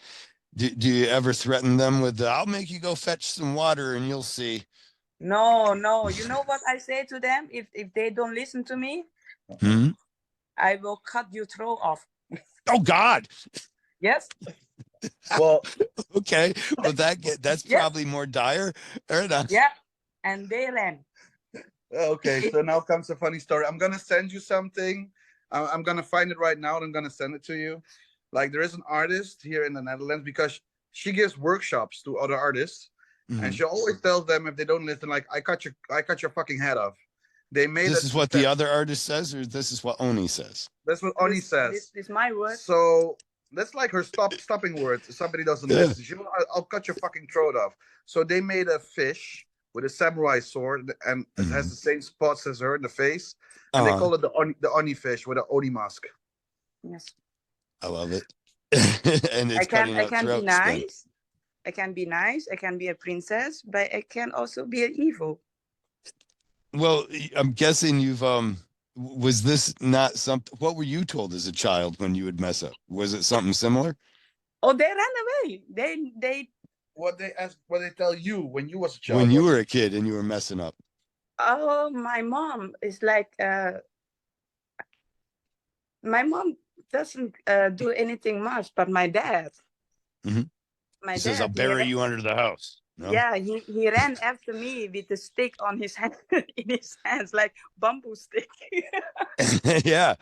Do you ever threaten them with I'll make you go fetch some water and you'll see? No. You know what I say to them? If they don't listen to me, Hmm? I will cut your throat off. Oh God. Yes. Well, Okay. Well, that's Yeah. probably more dire. Or not. Yeah. And they ran. okay. So now comes a funny story. I'm gonna send you something. I'm gonna find it right now and I'm gonna send it to you. Like there is an artist here in the Netherlands because she gives workshops to other artists, Mhm. and she always tells them if they don't listen, like I cut your fucking head off. They made This it is what the other artist says, or this is what Onny says. That's what Onny says. This is my word. So that's like her stopping words. If somebody doesn't Yeah. listen, I'll cut your fucking throat off. So they made a fish with a samurai sword, and it has the same spots as her in the face, and they call it the Onny fish with an Oni mask. Yes. I love it. And it's I can cutting out be throats. nice. I can be nice. I can be a princess, but I can also be evil. Well, I'm guessing you've was this not something? What were you told as a child when you would mess up? Was it something similar? Oh, they ran away. They. What they tell you when you was a child? When you were a kid and you were messing up? Oh, my mom is like. My mom doesn't do anything much, but my dad. Mhm. My He dad says, "I'll bury you under the house." No? Yeah, he ran after me with the stick on his hand, in his hands, like bamboo stick. Yeah.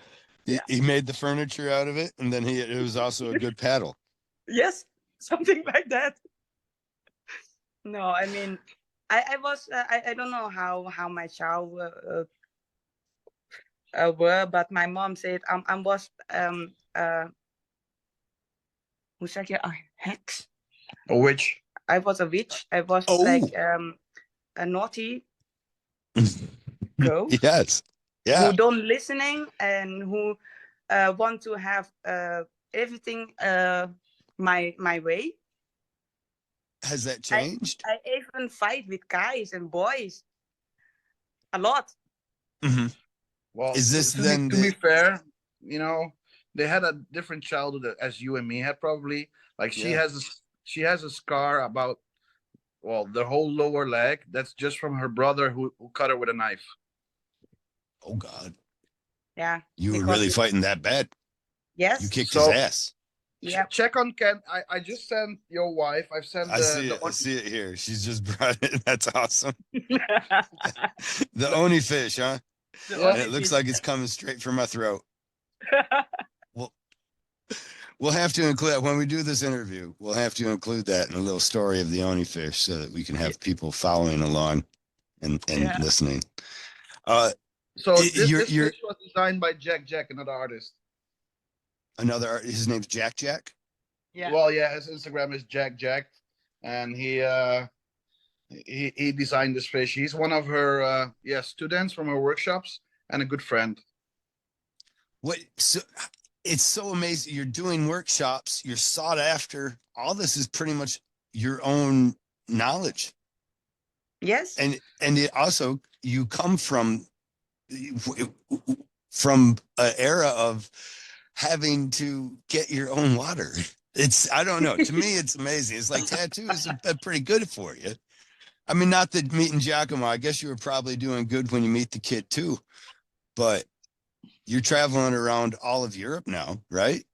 Yeah. He made the furniture out of it, and then it was also a good paddle. Yes, something like that. No, I mean, I was I don't know how my child were, but my mom said I was hoe zeg je hex? A witch. I was a witch. I was Oh. like a naughty girl. Yes. Yeah. Who don't listening and who want to have everything my way. Has that changed? I even fight with guys and boys a lot. Mm-hmm. Well, Is this to then be fair, you know, they had a different childhood as you and me had probably. Like she has a scar about the whole lower leg. That's just from her brother who cut her with a knife. Oh God. Yeah. You were really fighting that bad. Yes. You kicked his ass. Yeah. Check on Ken. I just sent your wife. I've sent I see it here. She's just brought it. That's awesome. The Onny fish, huh? Yeah. And it looks like it's coming straight from my throat. We'll have to include that when we do this interview. We'll have to include that in a little story of the Onny fish so that we can have people following along and Yeah. listening. So this You're fish was designed by Jack, another artist. his name's Jack. Yeah. Well, yeah, his Instagram is Jack, and he designed this fish. He's one of her students from her workshops and a good friend. What? So it's so amazing. You're doing workshops. You're sought after. All this is pretty much your own knowledge. Yes. And it also, you come from an era of having to get your own water. I don't know. To me, it's amazing. It's like tattoos are pretty good for you. I mean, not that meeting Giacomo, I guess you were probably doing good when you meet the kid too, but you're traveling around all of Europe now, right?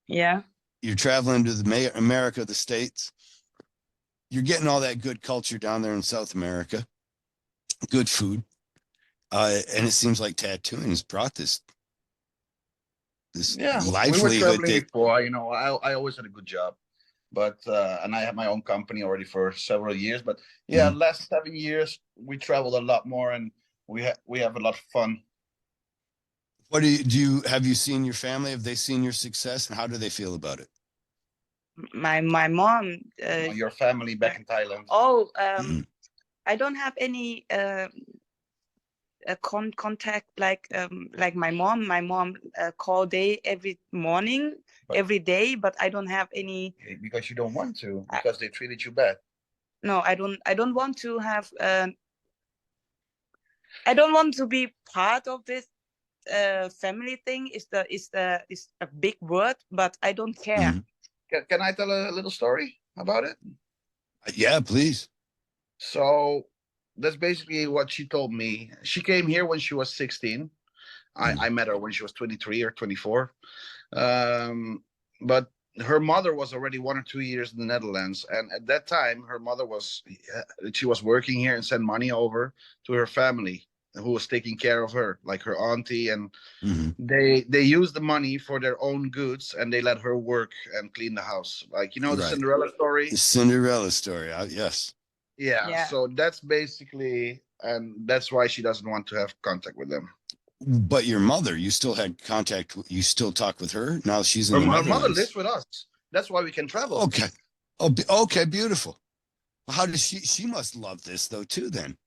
Yeah. You're traveling to the America, the States. You're getting all that good culture down there in South America, good food. And it seems like tattooing has brought this Yeah, we were livelihood. traveling before. You know, I always had a good job, but and I had my own company already for several years. But yeah, last 7 years we traveled a lot more, and we have a lot of fun. What do you have you seen your family? Have they seen your success, and how do they feel about it? My mom. Your family back in Thailand. Oh, I don't have any contact like my mom. My mom call day every morning, every day, but I don't have any. Because you don't want to, because they treated you bad. No, I don't want to have. I don't want to be part of this family thing. Is a big word, but I don't care. Can I tell a little story about it? Yeah, please. So that's basically what she told me. She came here when she was 16. I met her when she was 23 or 24. But her mother was already 1 or 2 years in the Netherlands. And at that time, her mother she was working here and sent money over to her family who was taking care of her, like her auntie. And they used the money for their own goods, and they let her work and clean the house. Like, you know, the Cinderella story? The Cinderella story, yes. Yeah, so that's basically, and that's why she doesn't want to have contact with them. But your mother, you still had contact, you still talk with her? Now she's in the Netherlands. Her mother lives with us. That's why we can travel. Okay. Oh, okay, beautiful. How does she must love this though too then?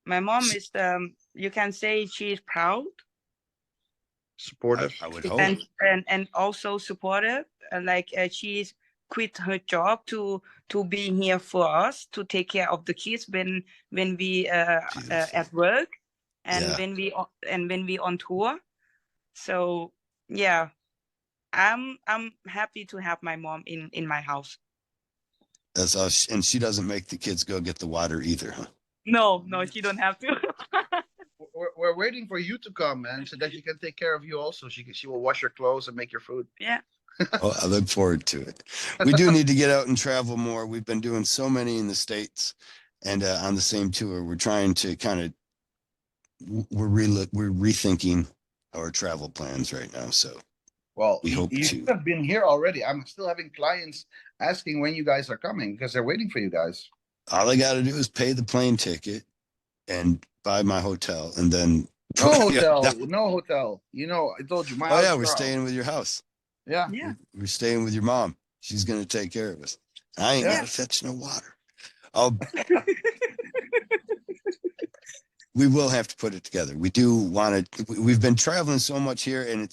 My mom is you can say she's proud. Supportive. I would hope. And also supportive. Like she's quit her job to be here for us, to take care of the kids when we at work and when we on tour. So yeah, I'm happy to have my mom in my house. That's us. And she doesn't make the kids go get the water either, huh? No, she don't have to. We're waiting for you to come, man, so that she can take care of you also. She will wash your clothes and make your food. Yeah. Oh, I look forward to it. We do need to get out and travel more. We've been doing so many in the States and on the same tour. We're trying to kind of, we're rethinking our travel plans right now. So well, we hope you have been here already. I'm still having clients asking when you guys are coming because they're waiting for you guys. All I got to do is pay the plane ticket and buy my hotel, and then no hotel. You know, I told you my house. Oh yeah, we're staying with your house. Yeah. We're staying with your mom. She's gonna take care of us. I ain't gotta fetch no water. We will have to put it together. We do want to. We've been traveling so much here, and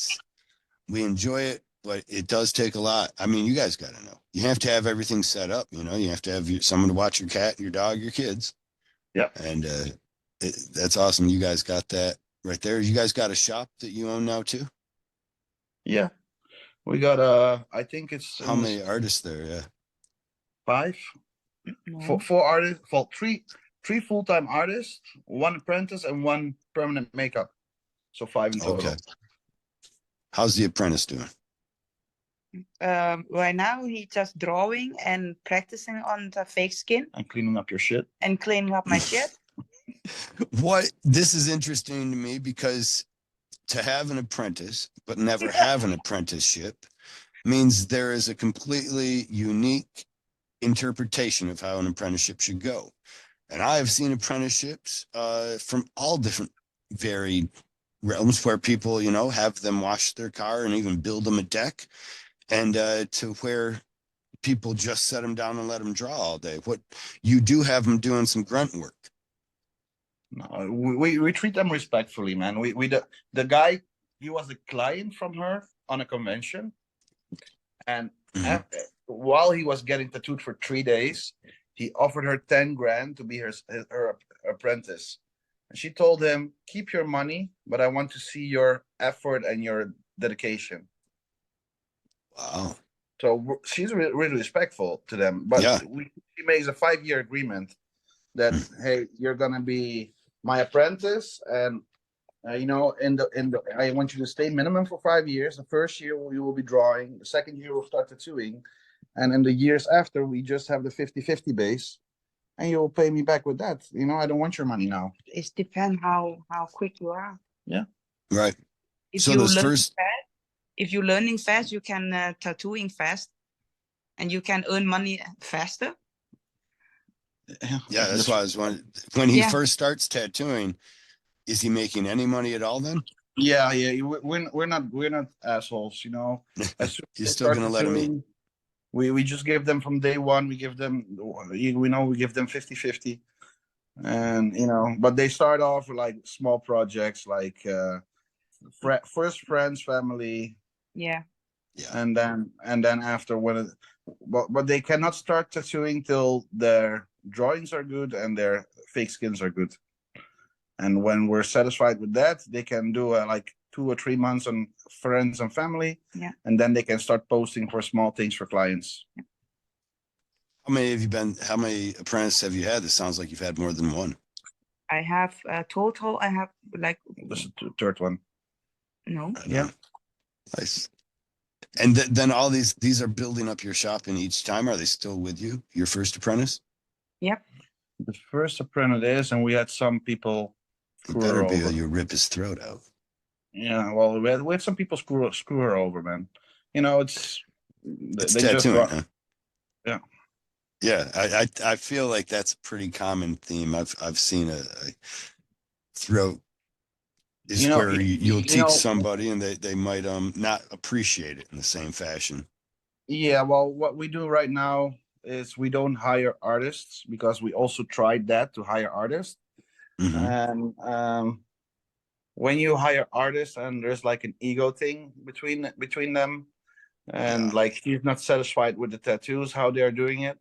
we enjoy it, but it does take a lot. I mean, you guys got to know. You have to have everything set up. You know, you have to have someone to watch your cat, your dog, your kids. Yeah. And that's awesome. You guys got that right there. You guys got a shop that you own now too? Yeah. We got I think it's how many artists there? Yeah. 5. No. 4 artists. Well, 3 full-time artists, 1 apprentice, and 1 permanent makeup. So 5 in total. Okay. How's the apprentice doing? Right now he's just drawing and practicing on the fake skin and cleaning up your shit and cleaning up my shit. This is interesting to me because to have an apprentice, but never have an apprenticeship means there is a completely unique interpretation of how an apprenticeship should go. And I have seen apprenticeships from all different varied realms where people, you know, have them wash their car and even build them a deck, and to where people just set them down and let them draw all day. What you do have them doing some grunt work. No, we treat them respectfully, man. We the guy, he was a client from her on a convention, and while he was getting tattooed for 3 days, he offered her 10 grand to be her apprentice. And she told him, keep your money, but I want to see your effort and your dedication. Wow. So she's really respectful to them. But Yeah. she makes a 5-year agreement that, hey, you're gonna be my apprentice, and you know, I want you to stay minimum for 5 years. The first year you will be drawing. The second year we'll start tattooing, and in the years after we just have the 50-50 base, and you'll pay me back with that. You know, I don't want your money now. It depends how quick you are. Yeah. Right. If So you those learn first, fast, if you're learning fast, you can tattooing fast, and you can earn money faster. yeah, that's why I was wondering, when he Yeah. first starts tattooing, is he making any money at all then? Yeah. We're not assholes, you know. As soon as You're they still start gonna let him eat. tattooing, we just give them from day one. We give them, we give them 50-50, and you know, but they start off with like small projects, like first friends, family, Yeah. Yeah. and then after but they cannot start tattooing till their drawings are good and their fake skins are good. And when we're satisfied with that, they can do like 2 or 3 months on friends and family. Yeah. And then they can start posting for small things for clients. How many apprentices have you had? This sounds like you've had more than one. I have total. I have like This is the third one. no. Right Yeah. on. Nice. And then all these are building up your shop, and each time, are they still with you? Your first apprentice? Yep. The first apprentice, and we had some people It screw better her be, or over. you rip his throat out. Yeah, well, we had some people screw her over, man. You know, It's they just tattooing, huh? Yeah. Yeah, I feel like that's a pretty common theme. I've seen a throat is You know, where you'll you teach know, somebody and they might not appreciate it in the same fashion. yeah, well, what we do right now is we don't hire artists, because we also tried that to hire artists. Mhm. And when you hire artists and there's like an ego thing between them, and Yeah. like he's not satisfied with the tattoos, how they're doing it,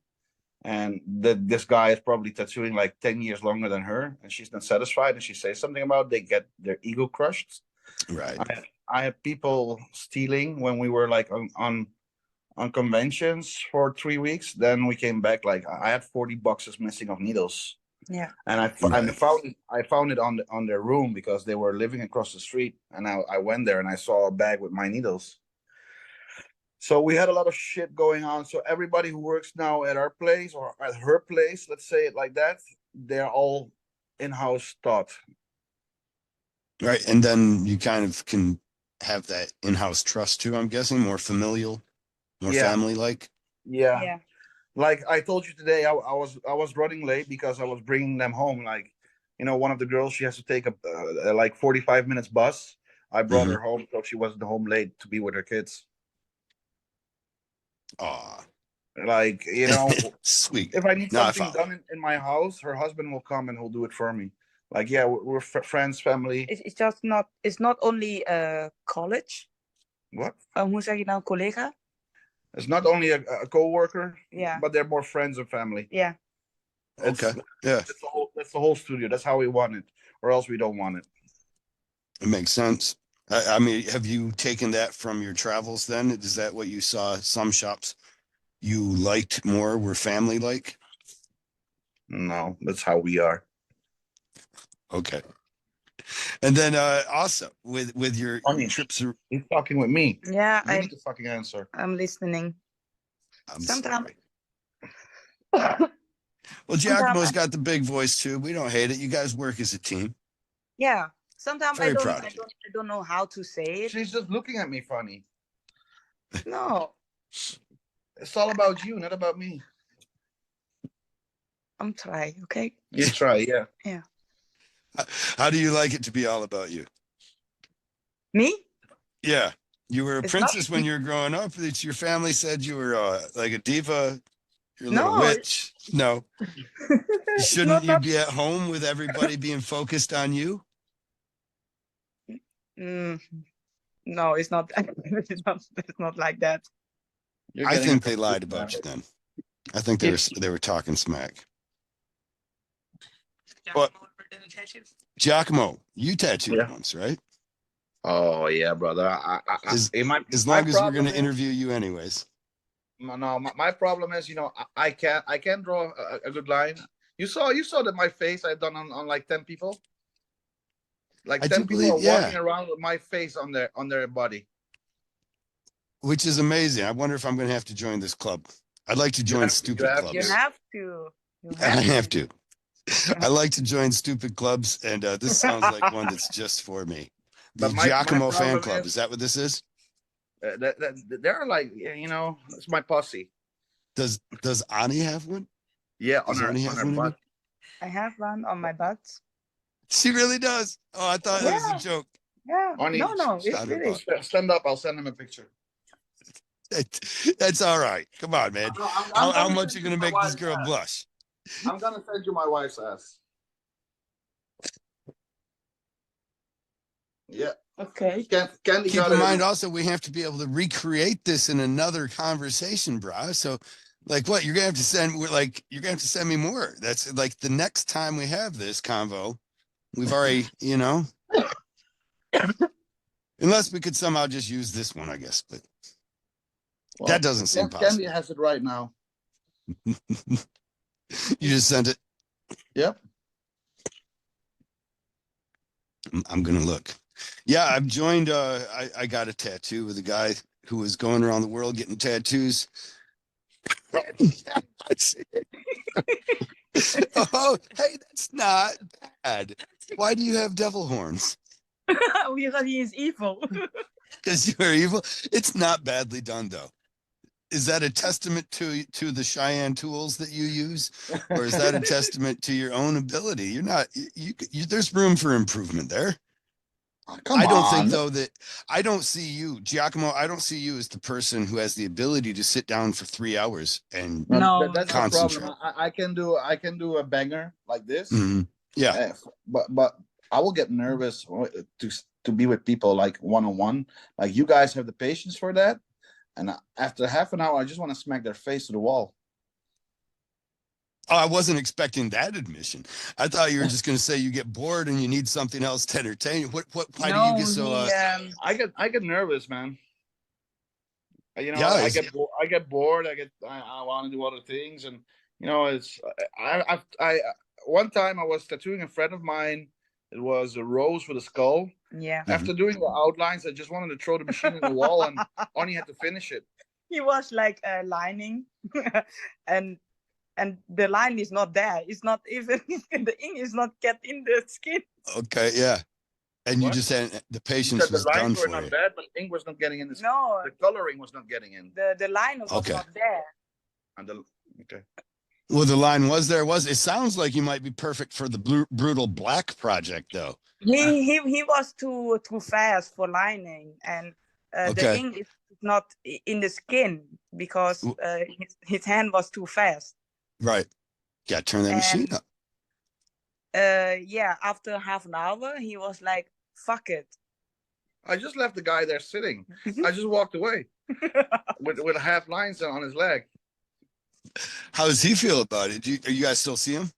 and this guy is probably tattooing like 10 years longer than her, and she's not satisfied, and she says something about it, they get their ego crushed. Right. I had people stealing when we were like on conventions for 3 weeks. Then we came back, like I had 40 boxes missing of needles. Yeah. And I found it on their room, because they were living across the street, and I went there and I saw a bag with my needles. So we had a lot of shit going on. So everybody who works now at our place or at her place, let's say it like that, they're all in-house taught. Right. And then you kind of can have that in-house trust too, I'm guessing, more familial, more Yeah. family-like. Yeah. Yeah. Like I told you today, I was running late because I was bringing them home. Like, you know, one of the girls, she has to take a like 45 minutes bus. I brought her home so she wasn't home late to be with her kids. Aw. Like, you know, Sweet. if I need No, I something follow. done in my house, her husband will come and he'll do it for me. Like, yeah, we're friends, family. It's just not. It's not only college. What? Hoe zeg je nou, collega? It's not only a co-worker, Yeah. but they're more friends and family. Yeah. Okay. Yeah. That's the whole studio. That's how we want it, or else we don't want it. It makes sense. I mean, have you taken that from your travels then? Is that what you saw? Some shops you liked more were family-like? No, that's how we are. Okay. And then also with your Onny, trips. he's talking with me. Yeah. You need to fucking answer. I'm listening. I'm Sometimes. sorry. Well, Giacomo's Sometimes. got the big voice too. We don't hate it. You guys work as a team. Yeah. sometimes Very proud of you. I don't know how to say it. She's just looking at me funny. No, It's all about you, not about me. I'm trying. Okay. You try, yeah. Yeah. How do you like it to be all about you? Me? Yeah. You were a It's princess not- when you were growing up. Your family said you were like a diva. You're a little No, witch. No. it's Shouldn't you not. be at home with everybody being focused on you? Mm, no, it's not. It's not like that. You're I getting think a they lied complete about you message. then. I think they were talking smack. What? Giacomo, you tattooed Yeah. once, right? Oh yeah, brother. As my long as we're problem gonna is, interview you anyways. no, my problem is, I can't draw a good line. You saw that my face I done on like 10 people. Like I 10 do people believe, are yeah, walking around with my face on their body. which is amazing. I wonder if I'm gonna have to join this club. I'd like to join stupid have You clubs. to. have to. You I have have to. I like to join stupid clubs, and this sounds like one that's just for me. The But my Giacomo fan problem club. Is that what this is? they're like, it's my posse. Does Onny have one? Yeah, Does Onny on have her one? butt. I have one on my butt. She really does. Oh, I thought it was a Yeah. joke. Yeah. Only No, it's Shut her really. butt. stand up. I'll send him a picture. That's all right. Come on, man. I'm How gonna much send you you gonna my make this wife's girl ass. blush? I'm gonna send you my wife's ass. Yeah. Okay. Candy Keep got in it. mind also we have to be able to recreate this in another conversation, brah. So like what you're gonna have to send you're gonna have to send me more. That's like the next time we have this convo, we've already, unless we could somehow just use this one, I guess. But Well, that doesn't seem Candy possible. has it right now. You just sent it. Yep. I'm gonna look. Yeah, I've joined I got a tattoo with a guy who was going around the world getting tattoos. Let's see. Oh, hey, that's not bad. Why do you have devil horns? Because he is evil. Because you're evil. It's not badly done, though. Is that a testament to the Cheyenne tools that you use, or is that a testament to your own ability? You're not. You there's room for improvement there. Come I don't on. think though that I don't see you, Giacomo. I don't see you as the person who has the ability to sit down for 3 hours and No, that's the concentrate. problem. I can do a banger like this. Mhm. Yeah. But I will get nervous to be with people like one-on-one. Like you guys have the patience for that, and after half an hour, I just want to smack their face to the wall. Oh, I wasn't expecting that admission. I thought you were just going to say you get bored and you need something else to entertain you. Why do you get so? I get nervous, man. Yeah, I get bored. I want to do other things, and it's I one time I was tattooing a friend of mine. It was a rose with a skull. Yeah. After doing the outlines, I just wanted to throw the machine in the wall, and Onny had to finish it. He was like lining, and the line is not there. It's not even the ink is not get in the skin. Okay, yeah. And you What? just had the He patience said the was done lines were for not you. bad, but ink was not getting in the skin. No, The coloring was not getting in. the line was Okay. not there. And okay. Well, the line was there. It sounds like you might be perfect for the brutal black project, though. He was too fast for lining, and the Okay. ink is not in the skin because his hand was too fast. Right. Got to turn that machine up. Yeah, after half an hour, he was like, "Fuck it." I just left the guy there sitting. I just walked away with half lines on his leg. How does he feel about it? You guys still see him?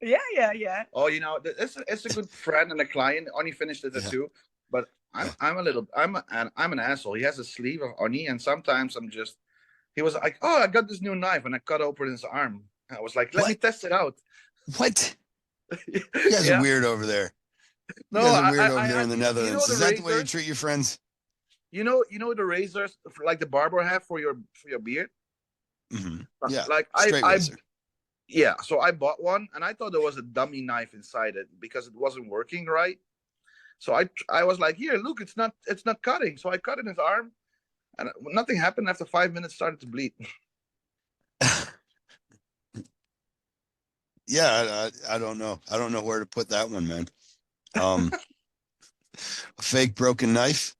Yeah. Oh, it's a good friend and a client. Onny finished the tattoo, but I'm an asshole. He has a sleeve of Onny, and sometimes he was like, "Oh, I got this new knife," and I cut open his arm. I was like, "Let me test it out." What? You guys are weird over there. No, you guys are weird over there in the Netherlands. Is that the way you razors? treat your friends? You know the razors like the barber have for your beard. Mm-hmm. Yeah, like straight razor. Yeah, so I bought one, and I thought there was a dummy knife inside it because it wasn't working right. So I was like, here, look, it's not cutting. So I cut in his arm, and nothing happened. After 5 minutes, started to bleed. Yeah, I don't know. I don't know where to put that one, man. A fake broken knife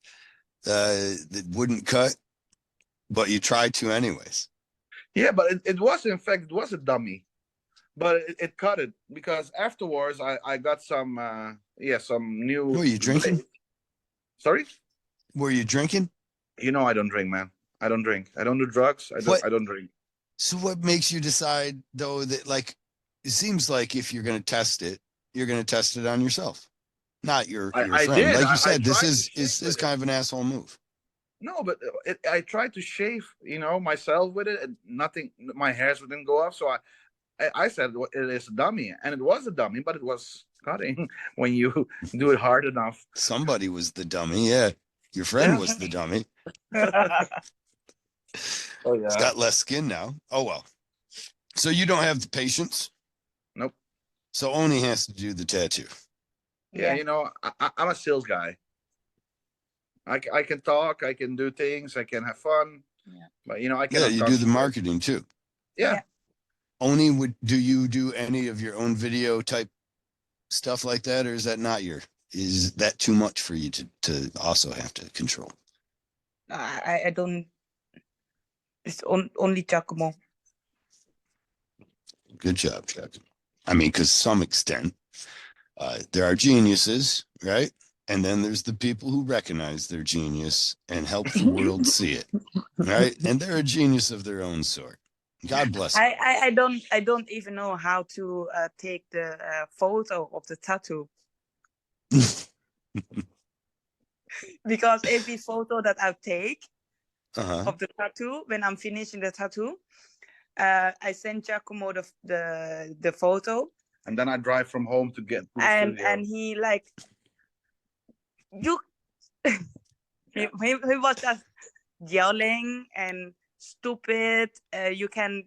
that wouldn't cut, but you tried to anyways. Yeah, but it was, in fact, it was a dummy, but it cut it because afterwards I got some some new. Were you drinking? blade. Sorry, Were you drinking? you know I don't drink, man. I don't drink. I don't do drugs. What? I don't drink. So what makes you decide though that, like, it seems like if you're going to test it, you're going to test it on yourself, not your I friend. did. Like you I said, this tried to is shave with kind it. of an asshole move. No, but I tried to shave, myself with it, and nothing. My hairs didn't go off, so I said it is a dummy, and it was a dummy, but it was cutting when you do it hard enough. Somebody was the dummy. Yeah. Your friend Yeah. was the dummy. Oh It's yeah. got less skin now. Oh, well. So you don't have the patience. Nope. So Only has to do the tattoo. Yeah, I'm a sales guy. I can talk, I can do things, I can have fun. Yeah. But I Yeah, cannot you talk do the shit. marketing too. Yeah. Only do you do any of your own video type stuff like that, or is that not is that too much for you to also have to control? I don't. It's only Giacomo. Good job, Chuck. I mean, because some extent, there are geniuses, right? And then there's the people who recognize their genius and help the world see it, right? And they're a genius of their own sort. God bless them. I don't even know how to take the photo of the tattoo. Because every photo that I take of the tattoo, when I'm finishing the tattoo, I send Giacomo the photo, And then I drive from home to get to the studio. and he like you. he was just yelling and stupid. You can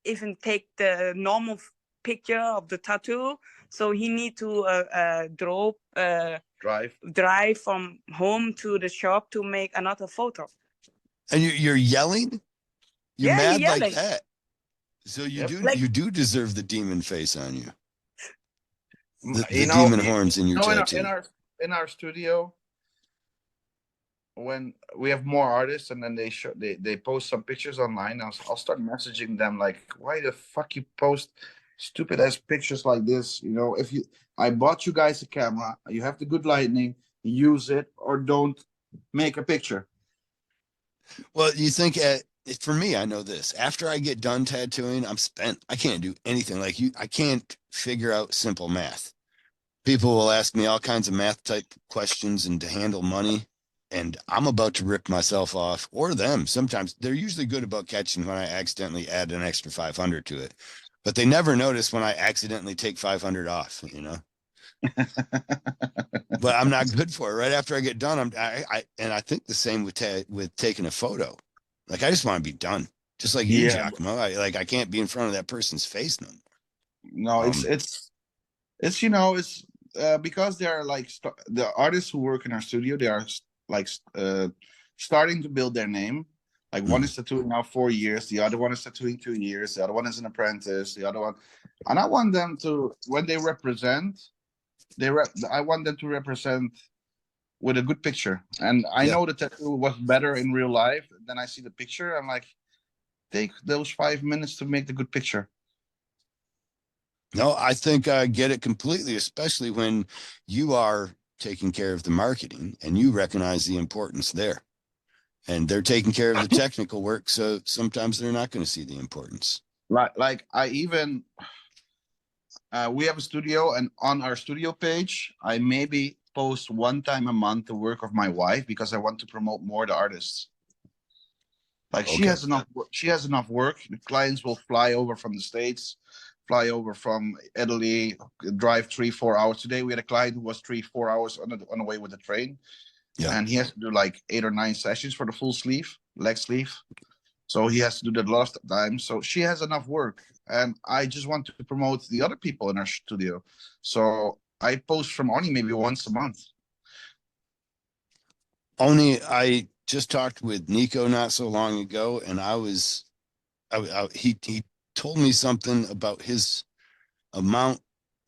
even take the normal picture of the tattoo, so he need to drive from home to the shop to make another photo. And you're yelling? You're mad yelling like that? So you do deserve the demon face on you. The demon horns in your tattoo. In our studio, when we have more artists and then they post some pictures online, I'll start messaging them like, why the fuck you post stupid ass pictures like this? I bought you guys a camera, you have the good lighting, use it or don't make a picture. Well, you think for me, I know this. After I get done tattooing, I'm spent. I can't do anything like you. I can't figure out simple math. People will ask me all kinds of math type questions and to handle money. And I'm about to rip myself off, or them. Sometimes they're usually good about catching when I accidentally add an extra 500 to it, but they never notice when I accidentally take 500 off, But I'm not good for it. Right after I get done, I think the same with taking a photo. Like I just want to be done, just like you, Giacomo. I can't be in front of that person's face no more. No, it's because they're like the artists who work in our studio. They are like starting to build their name. Like one is tattooing now 4 years, the other one is tattooing 2 years, the other one is an apprentice, the other one, and I want them to, when they represent, I want them to represent with a good picture. And I know the tattoo was better in real life. Then I see the picture, I'm like, take those 5 minutes to make the good picture. No, I think I get it completely, especially when you are taking care of the marketing and you recognize the importance there. And they're taking care of the technical work, so sometimes they're not going to see the importance. Like I even, we have a studio, and on our studio page, I maybe post 1 time a month the work of my wife because I want to promote more the artists. Like she has enough work. The clients will fly over from the States, fly over from Italy, drive 3-4 hours. Today we had a client who was 3-4 hours on the way with the train. Yeah. And he has to do like 8 or 9 sessions for the full sleeve, leg sleeve. So he has to do that a lot of time. So she has enough work. And I just want to promote the other people in our studio. So I post from Onny maybe once a month. Only I just talked with Nico not so long ago, and he told me something about his amount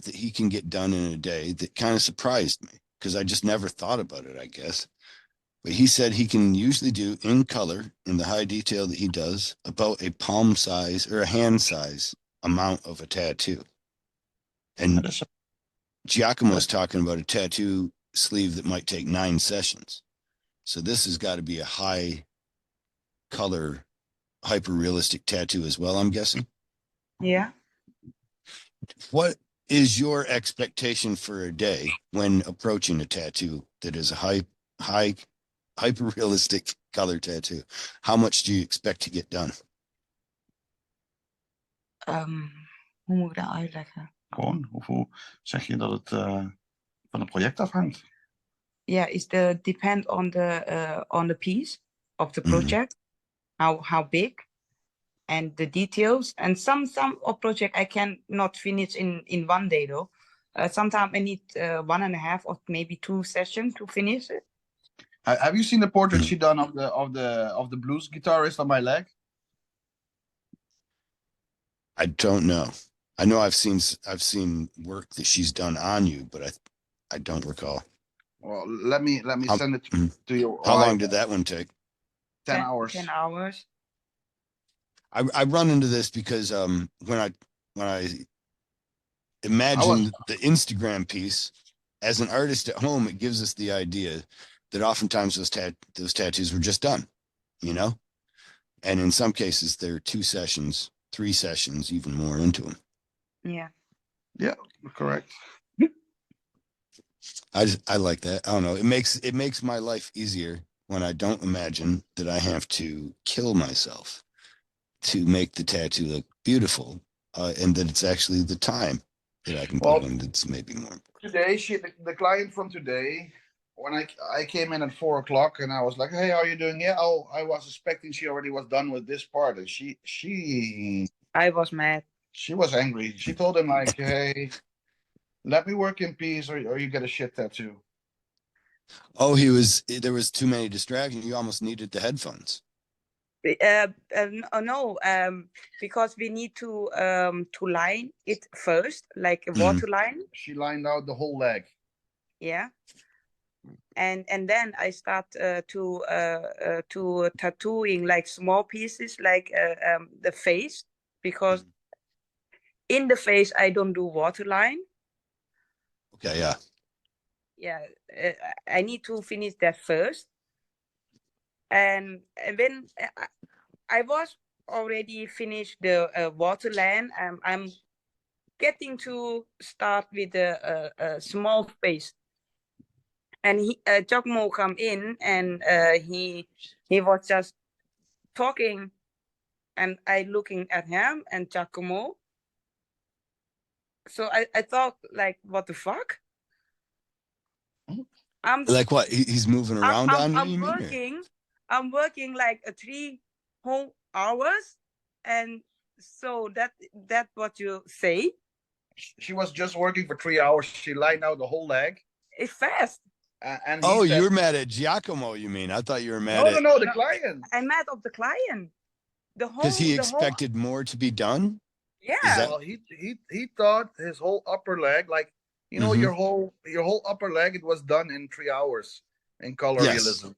that he can get done in a day that kind of surprised me because I just never thought about it, I guess. But he said he can usually do in color in the high detail that he does about a palm size or a hand size amount of a tattoo. And That is Giacomo's talking about a tattoo sleeve that might take 9 sessions. So this has got to be a high color, hyper realistic tattoo as well, I'm guessing. Yeah. What is your expectation for a day when approaching a tattoo that is a hyper realistic color tattoo? How much do you expect to get done? Hoe moet ik dat uitleggen? gewoon, hoeveel zeg je dat het van het project afhangt? Yeah, it's the depend on the piece of the project, how big, and the details. And some of project I can not finish in one day though. Sometimes I need 1.5 or maybe 2 sessions to finish it. Have you seen the portrait she done of the blues guitarist on my leg? I don't know. I know I've seen work that she's done on you, but I don't recall. Well, let me send it to you. How long did that one take? 10 hours. 10 hours. I run into this because when I imagine the Instagram piece as an artist at home, it gives us the idea that oftentimes those tattoos were just done, you know, and in some cases they're 2 sessions, 3 sessions, even more into them. Yeah, correct. I like that. I don't know. It makes my life easier when I don't imagine that I have to kill myself to make the tattoo look beautiful, and that it's actually the time that I can put in that's maybe more important. Today, the client from today, when I came in at 4 o'clock and I was like, "Hey, how are you doing?" Yeah, oh, I was expecting she already was done with this part, and I was mad. She was angry. She told him like, "Hey, let me work in peace, or you get a shit tattoo." Oh, there was too many distractions. You almost needed the headphones. No, because we need to line it first, like a water line. She lined out the whole leg. Yeah. And then I start to tattooing like small pieces, like the face, because in the face I don't do waterline. Okay, yeah. Yeah, I need to finish that first, and when I was already finished the waterline, I'm getting to start with the small face. And Giacomo come in, and he was just talking, and I looking at him and Giacomo. So I thought, like, what the fuck? Like what? He's moving around on you. I'm working like 3 whole hours, and so that what you say. She was just working for 3 hours. She lined out the whole leg. It's fast. And you're mad at Giacomo, you mean? I thought you were mad at... No, the client. I'm mad of the client. Because he expected more to be done? Yeah. Well, he thought his whole upper leg, like, you know, your whole upper leg, it was done in 3 hours in color realism.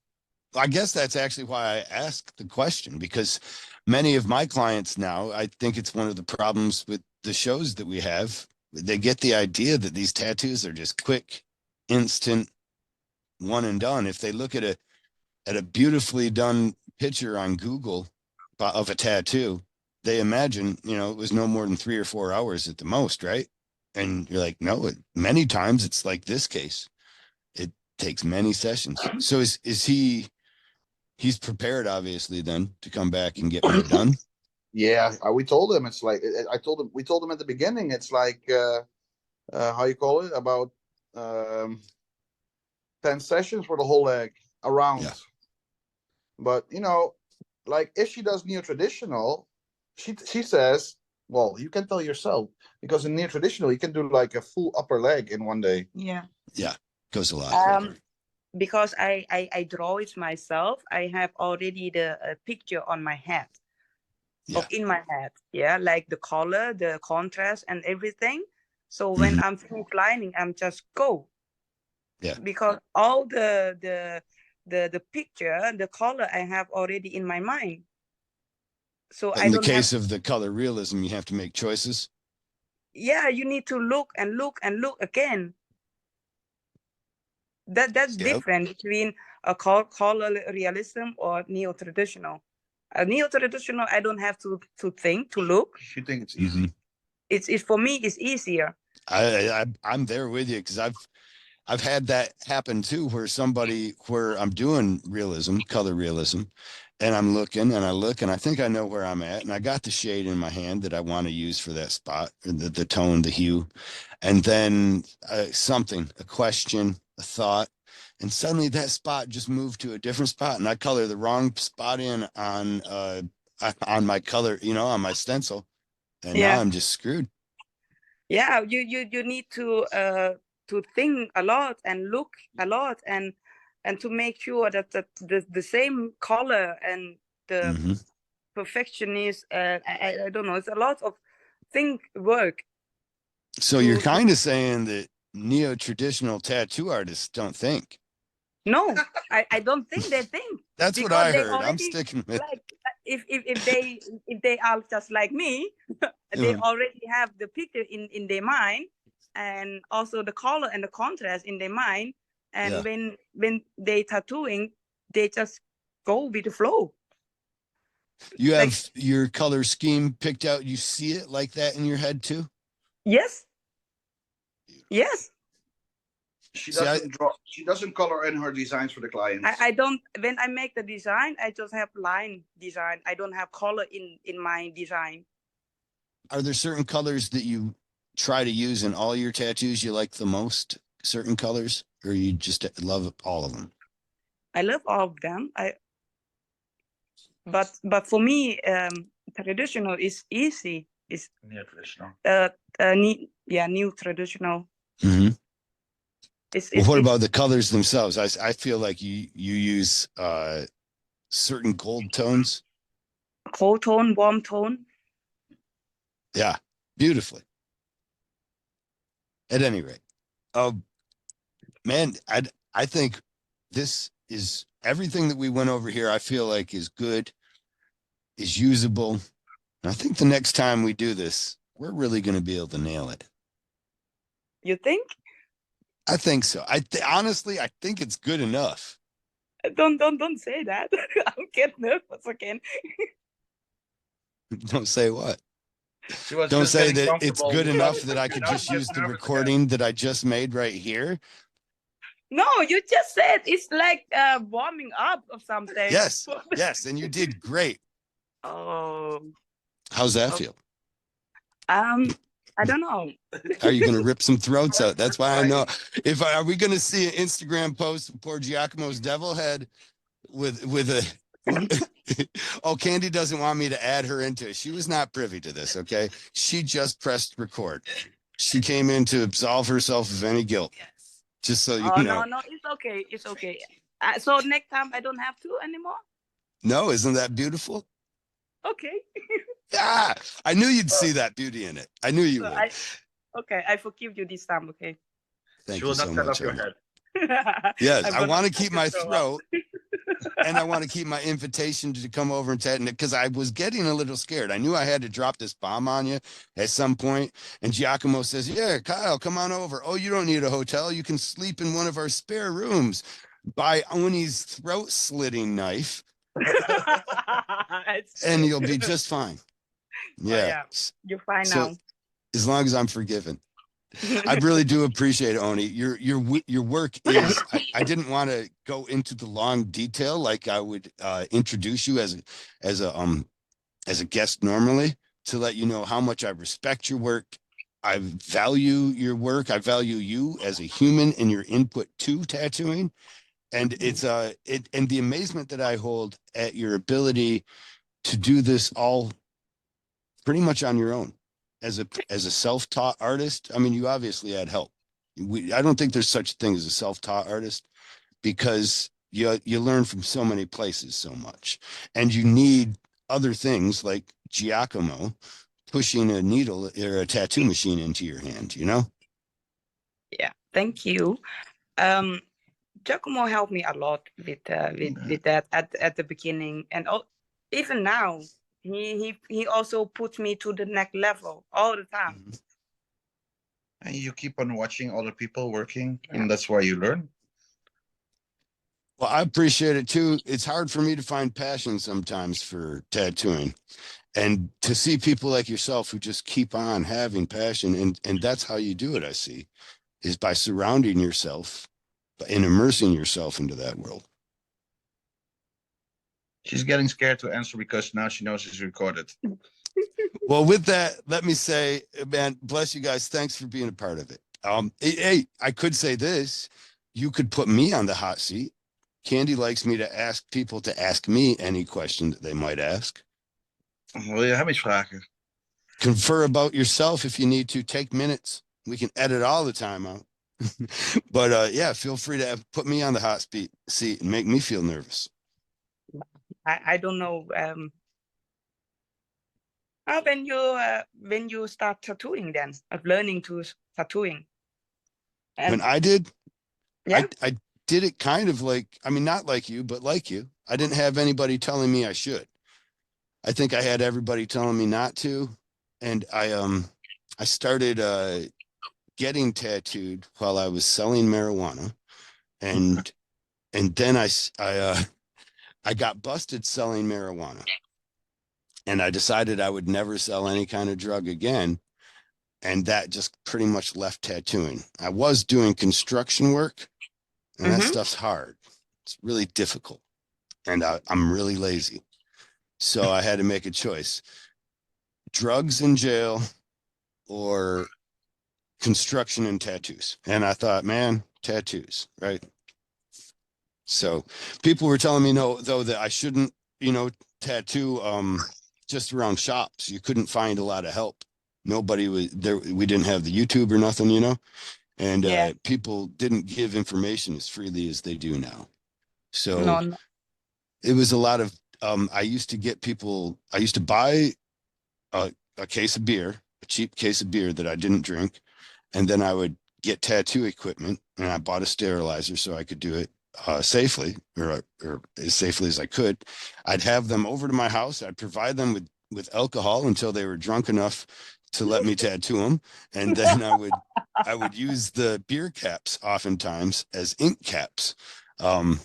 I guess that's actually why I asked the question, because many of my clients now, I think it's one of the problems with the shows that we have. They get the idea that these tattoos are just quick, instant, one and done. If they look at a beautifully done picture on Google of a tattoo, they imagine, you know, it was no more than 3 or 4 hours at the most, right? And you're like, no, many times it's like this case. It takes many sessions. So he's prepared, obviously, then to come back and get more done. Yeah, we told him it's like we told him at the beginning, it's like how you call it, about 10 sessions for the whole leg around. Yeah. But you know, like if she does neo traditional, she says, well, you can tell yourself, because in neo traditional you can do like a full upper leg in one day. Yeah. Yeah, goes a lot quicker. because I draw it myself. I have already the picture on my head, Yeah. in my head. Yeah, like the color, the contrast, and everything. So when I'm finished lining, I'm just go. Yeah. Because all the picture, the color I have already in my mind. So But I in the don't have. case of the color realism, you have to make choices. Yeah, you need to look and look and look again. That's Yep. different between a color realism or neo-traditional. A neo-traditional, I don't have to think, to look. You think it's easy? It's for me, it's easier. I'm there with you, because I've had that happen too, where I'm doing realism, color realism, and I'm looking and I look and I think I know where I'm at, and I got the shade in my hand that I want to use for that spot, or the tone, the hue, and then a question, a thought, and suddenly that spot just moved to a different spot, and I color the wrong spot in on my color, on my stencil, and now Yeah. I'm just screwed. Yeah, you need to think a lot and look a lot, and to make sure that the same color and the perfectionist, I don't know, it's a lot of work. So you're kind of saying that neo-traditional tattoo artists don't think. No, I don't think they think. That's what Because I they heard. I'm already, sticking with. like, if they are just like me, they already have the picture in their mind, and also the color and the contrast in their mind, and Yeah. when they tattooing, they just go with the flow. You Like, have your color scheme picked out. You see it like that in your head too? yes, yes. She See, doesn't draw. She doesn't color in her designs for the clients. I don't, when I make the design, I just have line design. I don't have color in my design. Are there certain colors that you try to use in all your tattoos you like the most? Certain colors, or you just love all of them? I love all of them. But for me, traditional is easy. It's Yeah, traditional. new traditional. Mm-hmm. It's what about the colors themselves? I feel like you use certain gold tones. Cold tone, warm tone. Yeah, beautifully. At any rate, man, I think this is everything that we went over here. I feel like is good, is usable. And I think the next time we do this, we're really going to be able to nail it. You think? I think so. Honestly, I think it's good enough. Don't say that. I'm getting nervous again. Don't say what? Don't say that it's good enough that I could just use the recording that I just made right here. No, you just said it's like warming up or something. Yes, yes, and you did great. Oh. How's that feel? I don't know. Are you going to rip some throats out? That's why I know. Are we going to see an Instagram post of poor Giacomo's devil head with a? Oh, Candy doesn't want me to add her into it. She was not privy to this. Okay, she just pressed record. She came in to absolve herself of any guilt. Yes. Just so you know. No, it's okay. It's okay. So next time I don't have to anymore. No, isn't that beautiful? Okay. Yeah, I knew you'd see that beauty in it. I knew you would. I forgive you this time. Okay. Thank you so much. Your head. Yes, I want to keep my throat, and I want to keep my invitation to come over and chat, because I was getting a little scared. I knew I had to drop this bomb on you at some point, and Giacomo says, "Yeah, Kyle, come on over. Oh, you don't need a hotel. You can sleep in one of our spare rooms. Buy Onny's throat slitting knife, and you'll be just fine." Yeah. Oh, yeah. You're fine now. As long as I'm forgiven. I really do appreciate it, Onny. Your work is. I didn't want to go into the long detail like I would introduce you as a guest normally, to let you know how much I respect your work. I value your work. I value you as a human and your input to tattooing, and it's and the amazement that I hold at your ability to do this all pretty much on your own. As a self-taught artist, I mean, you obviously had help. I don't think there's such a thing as a self-taught artist, because you learn from so many places so much, and you need other things like Giacomo pushing a needle or a tattoo machine into your hand, you know? Yeah, thank you. Giacomo helped me a lot with that at the beginning, and even now, he also puts me to the next level all the time. Mhm. And you keep on watching other people working, Yeah. and that's why you learn. Well, I appreciate it too. It's hard for me to find passion sometimes for tattooing, and to see people like yourself who just keep on having passion, and that's how you do it, I see, is by surrounding yourself and immersing yourself into that world. She's getting scared to answer because now she knows it's recorded. Well, with that, let me say, man, bless you guys. Thanks for being a part of it. Hey, I could say this. You could put me on the hot seat. Candy likes me to ask people to ask me any question that they might ask. Wil je hem iets vragen? Confer about yourself if you need to. Take minutes. We can edit all the time out. But yeah, feel free to put me on the hot seat and make me feel nervous. I don't know. When you start tattooing, then of learning to tattooing. When I did, Yeah. I did it kind of like, I mean, not like you, but like you. I didn't have anybody telling me I should. I think I had everybody telling me not to. And I started getting tattooed while I was selling marijuana. And then I got busted selling marijuana. And I decided I would never sell any kind of drug again. And that just pretty much left tattooing. I was doing construction work, and that stuff's hard. It's really difficult. And I'm really lazy. So I had to make a choice: drugs in jail or construction and tattoos. And I thought, man, tattoos, right? So people were telling me, no, though, that I shouldn't, tattoo just around shops. You couldn't find a lot of help. Nobody was there. We didn't have the YouTube or nothing, and Yeah. people didn't give information as freely as they do now. So No. it was a lot of, I used to buy a case of beer, a cheap case of beer that I didn't drink. And then I would get tattoo equipment, and I bought a sterilizer so I could do it safely, or as safely as I could. I'd have them over to my house. I'd provide them with alcohol until they were drunk enough to let me tattoo them. And then I would use the beer caps oftentimes as ink caps. And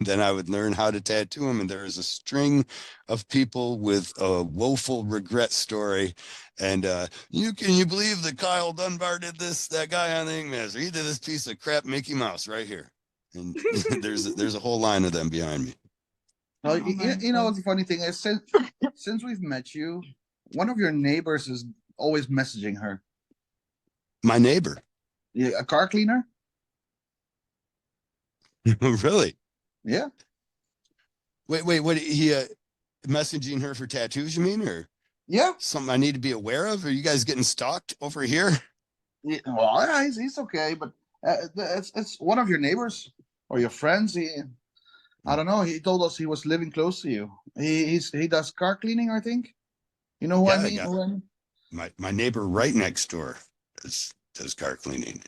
then I would learn how to tattoo them. And there is a string of people with a woeful regret story. And can you believe that Kyle Dunbar did this? That guy on the Inkmaster, he did this piece of crap Mickey Mouse right here. And there's a whole line of them behind me. No, you know what the funny thing is? Since we've met you, one of your neighbors is always messaging her. My neighbor. Yeah, a car cleaner. Really? Yeah. Wait, what? He messaging her for tattoos, you mean, or Yeah. something I need to be aware of? Are you guys getting stalked over here? Yeah, well, yeah, he's okay, but it's one of your neighbors or your friends. I don't know. He told us he was living close to you. He does car cleaning, I think. You know who Yeah, I I mean? got Who I mean? my neighbor right next door does car cleaning.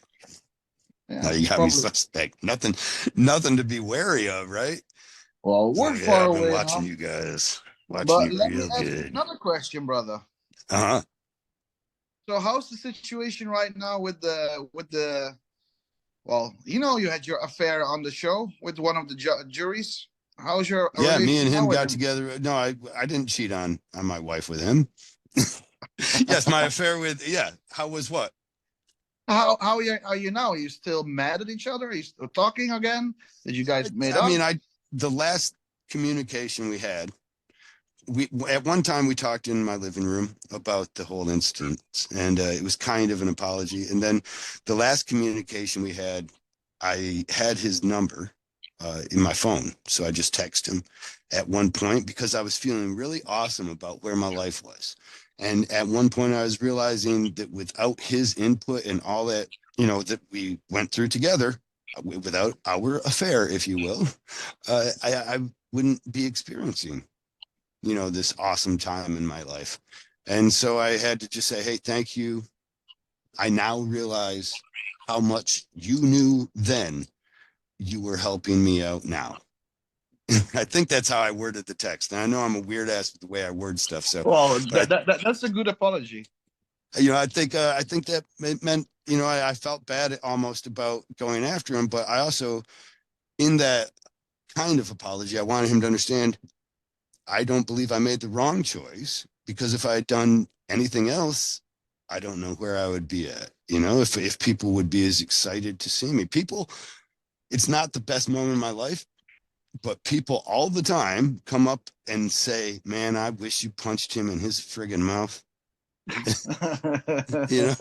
Now Yeah, you got me probably. suspect. Nothing to be wary of, right? Well, we're So yeah, far I've been away watching now. you guys, watching But you let me real ask you good. another question, brother. Uh-huh. So, how's the situation right now with the? Well, you had your affair on the show with one of the juries. How's your Yeah, me and relationship him now with got him? together. No, I didn't cheat on my wife with him. Yes, my affair with, yeah. How was what? How are you now? Are you still mad at each other? Are you still talking again? Did you guys made I up? mean, the last communication we had, we at one time we talked in my living room about the whole incident, and it was kind of an apology. And then the last communication we had, I had his number in my phone, so I just texted him at one point because I was feeling really awesome about where my life was. And at one point, I was realizing that without his input and all that, that we went through together, without our affair, if you will, I wouldn't be experiencing, you know, this awesome time in my life. And so I had to just say, hey, thank you. I now realize how much you knew then. You were helping me out now. I think that's how I worded the text. And I know I'm a weird ass with the way I word stuff. So, Well, but that's a good apology. you know, I think that it meant, you know, I felt bad almost about going after him, but I also, in that kind of apology, I wanted him to understand I don't believe I made the wrong choice, because if I had done anything else, I don't know where I would be at. You know, if people would be as excited to see me. People, it's not the best moment in my life, but people all the time come up and say, man, I wish you punched him in his friggin' mouth. You know,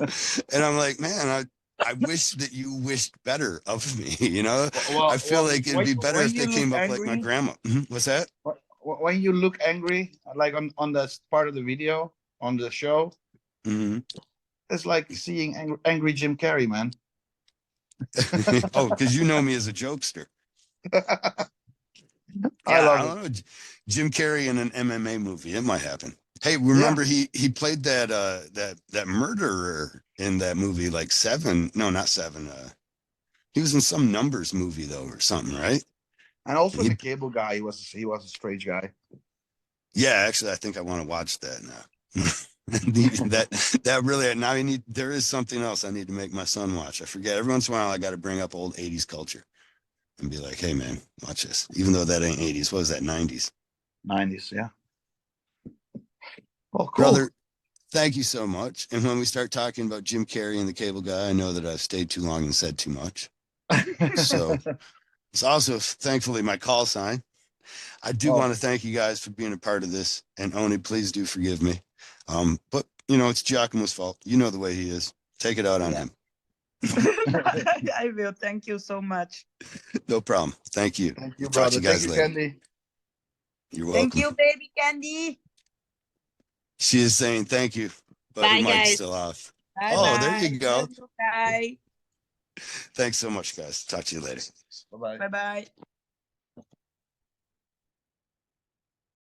and I'm like, man, I wish that you wished better of me. You know, I feel like it'd be better when if they you look came up like my angry, grandma. What's that? when you look angry, like on that part of the video on the show, Mm-hmm. it's like seeing angry Jim Carrey, man. Oh, because you know me as a jokester. I Yeah, I love it. don't know. Jim Carrey in an MMA movie. It might happen. Hey, Yeah. remember he played that murderer in that movie, like Seven. No, not Seven. He was in some Numbers movie though, or something, right? And also And the cable guy, he was a strange guy. yeah, actually, I think I want to watch that now. that really now I need. There is something else I need to make my son watch. I forget every once in a while. I got to bring up old '80s culture and be like, "Hey, man, watch this." Even though that ain't '80s, what was that '90s? 90s, yeah. Oh, cool. Brother, thank you so much. And when we start talking about Jim Carrey and the cable guy, I know that I've stayed too long and said too much. So it's also thankfully my call sign. I do want to thank you guys for being a part of this. And Only, please do forgive me. But you know, it's Giacomo's fault. You know the way he is. Take it out on him. I will. Thank you so much. No problem. Thank you. Thank you, Talk brother. to you guys Thank you, later. Candy. You're welcome. Thank you, baby Candy. She is saying thank you, but Bye, her mic's guys. still off. Bye, Oh, bye. there you go. Bye. Thanks so much, guys. Talk to you later. Bye-bye. Bye bye.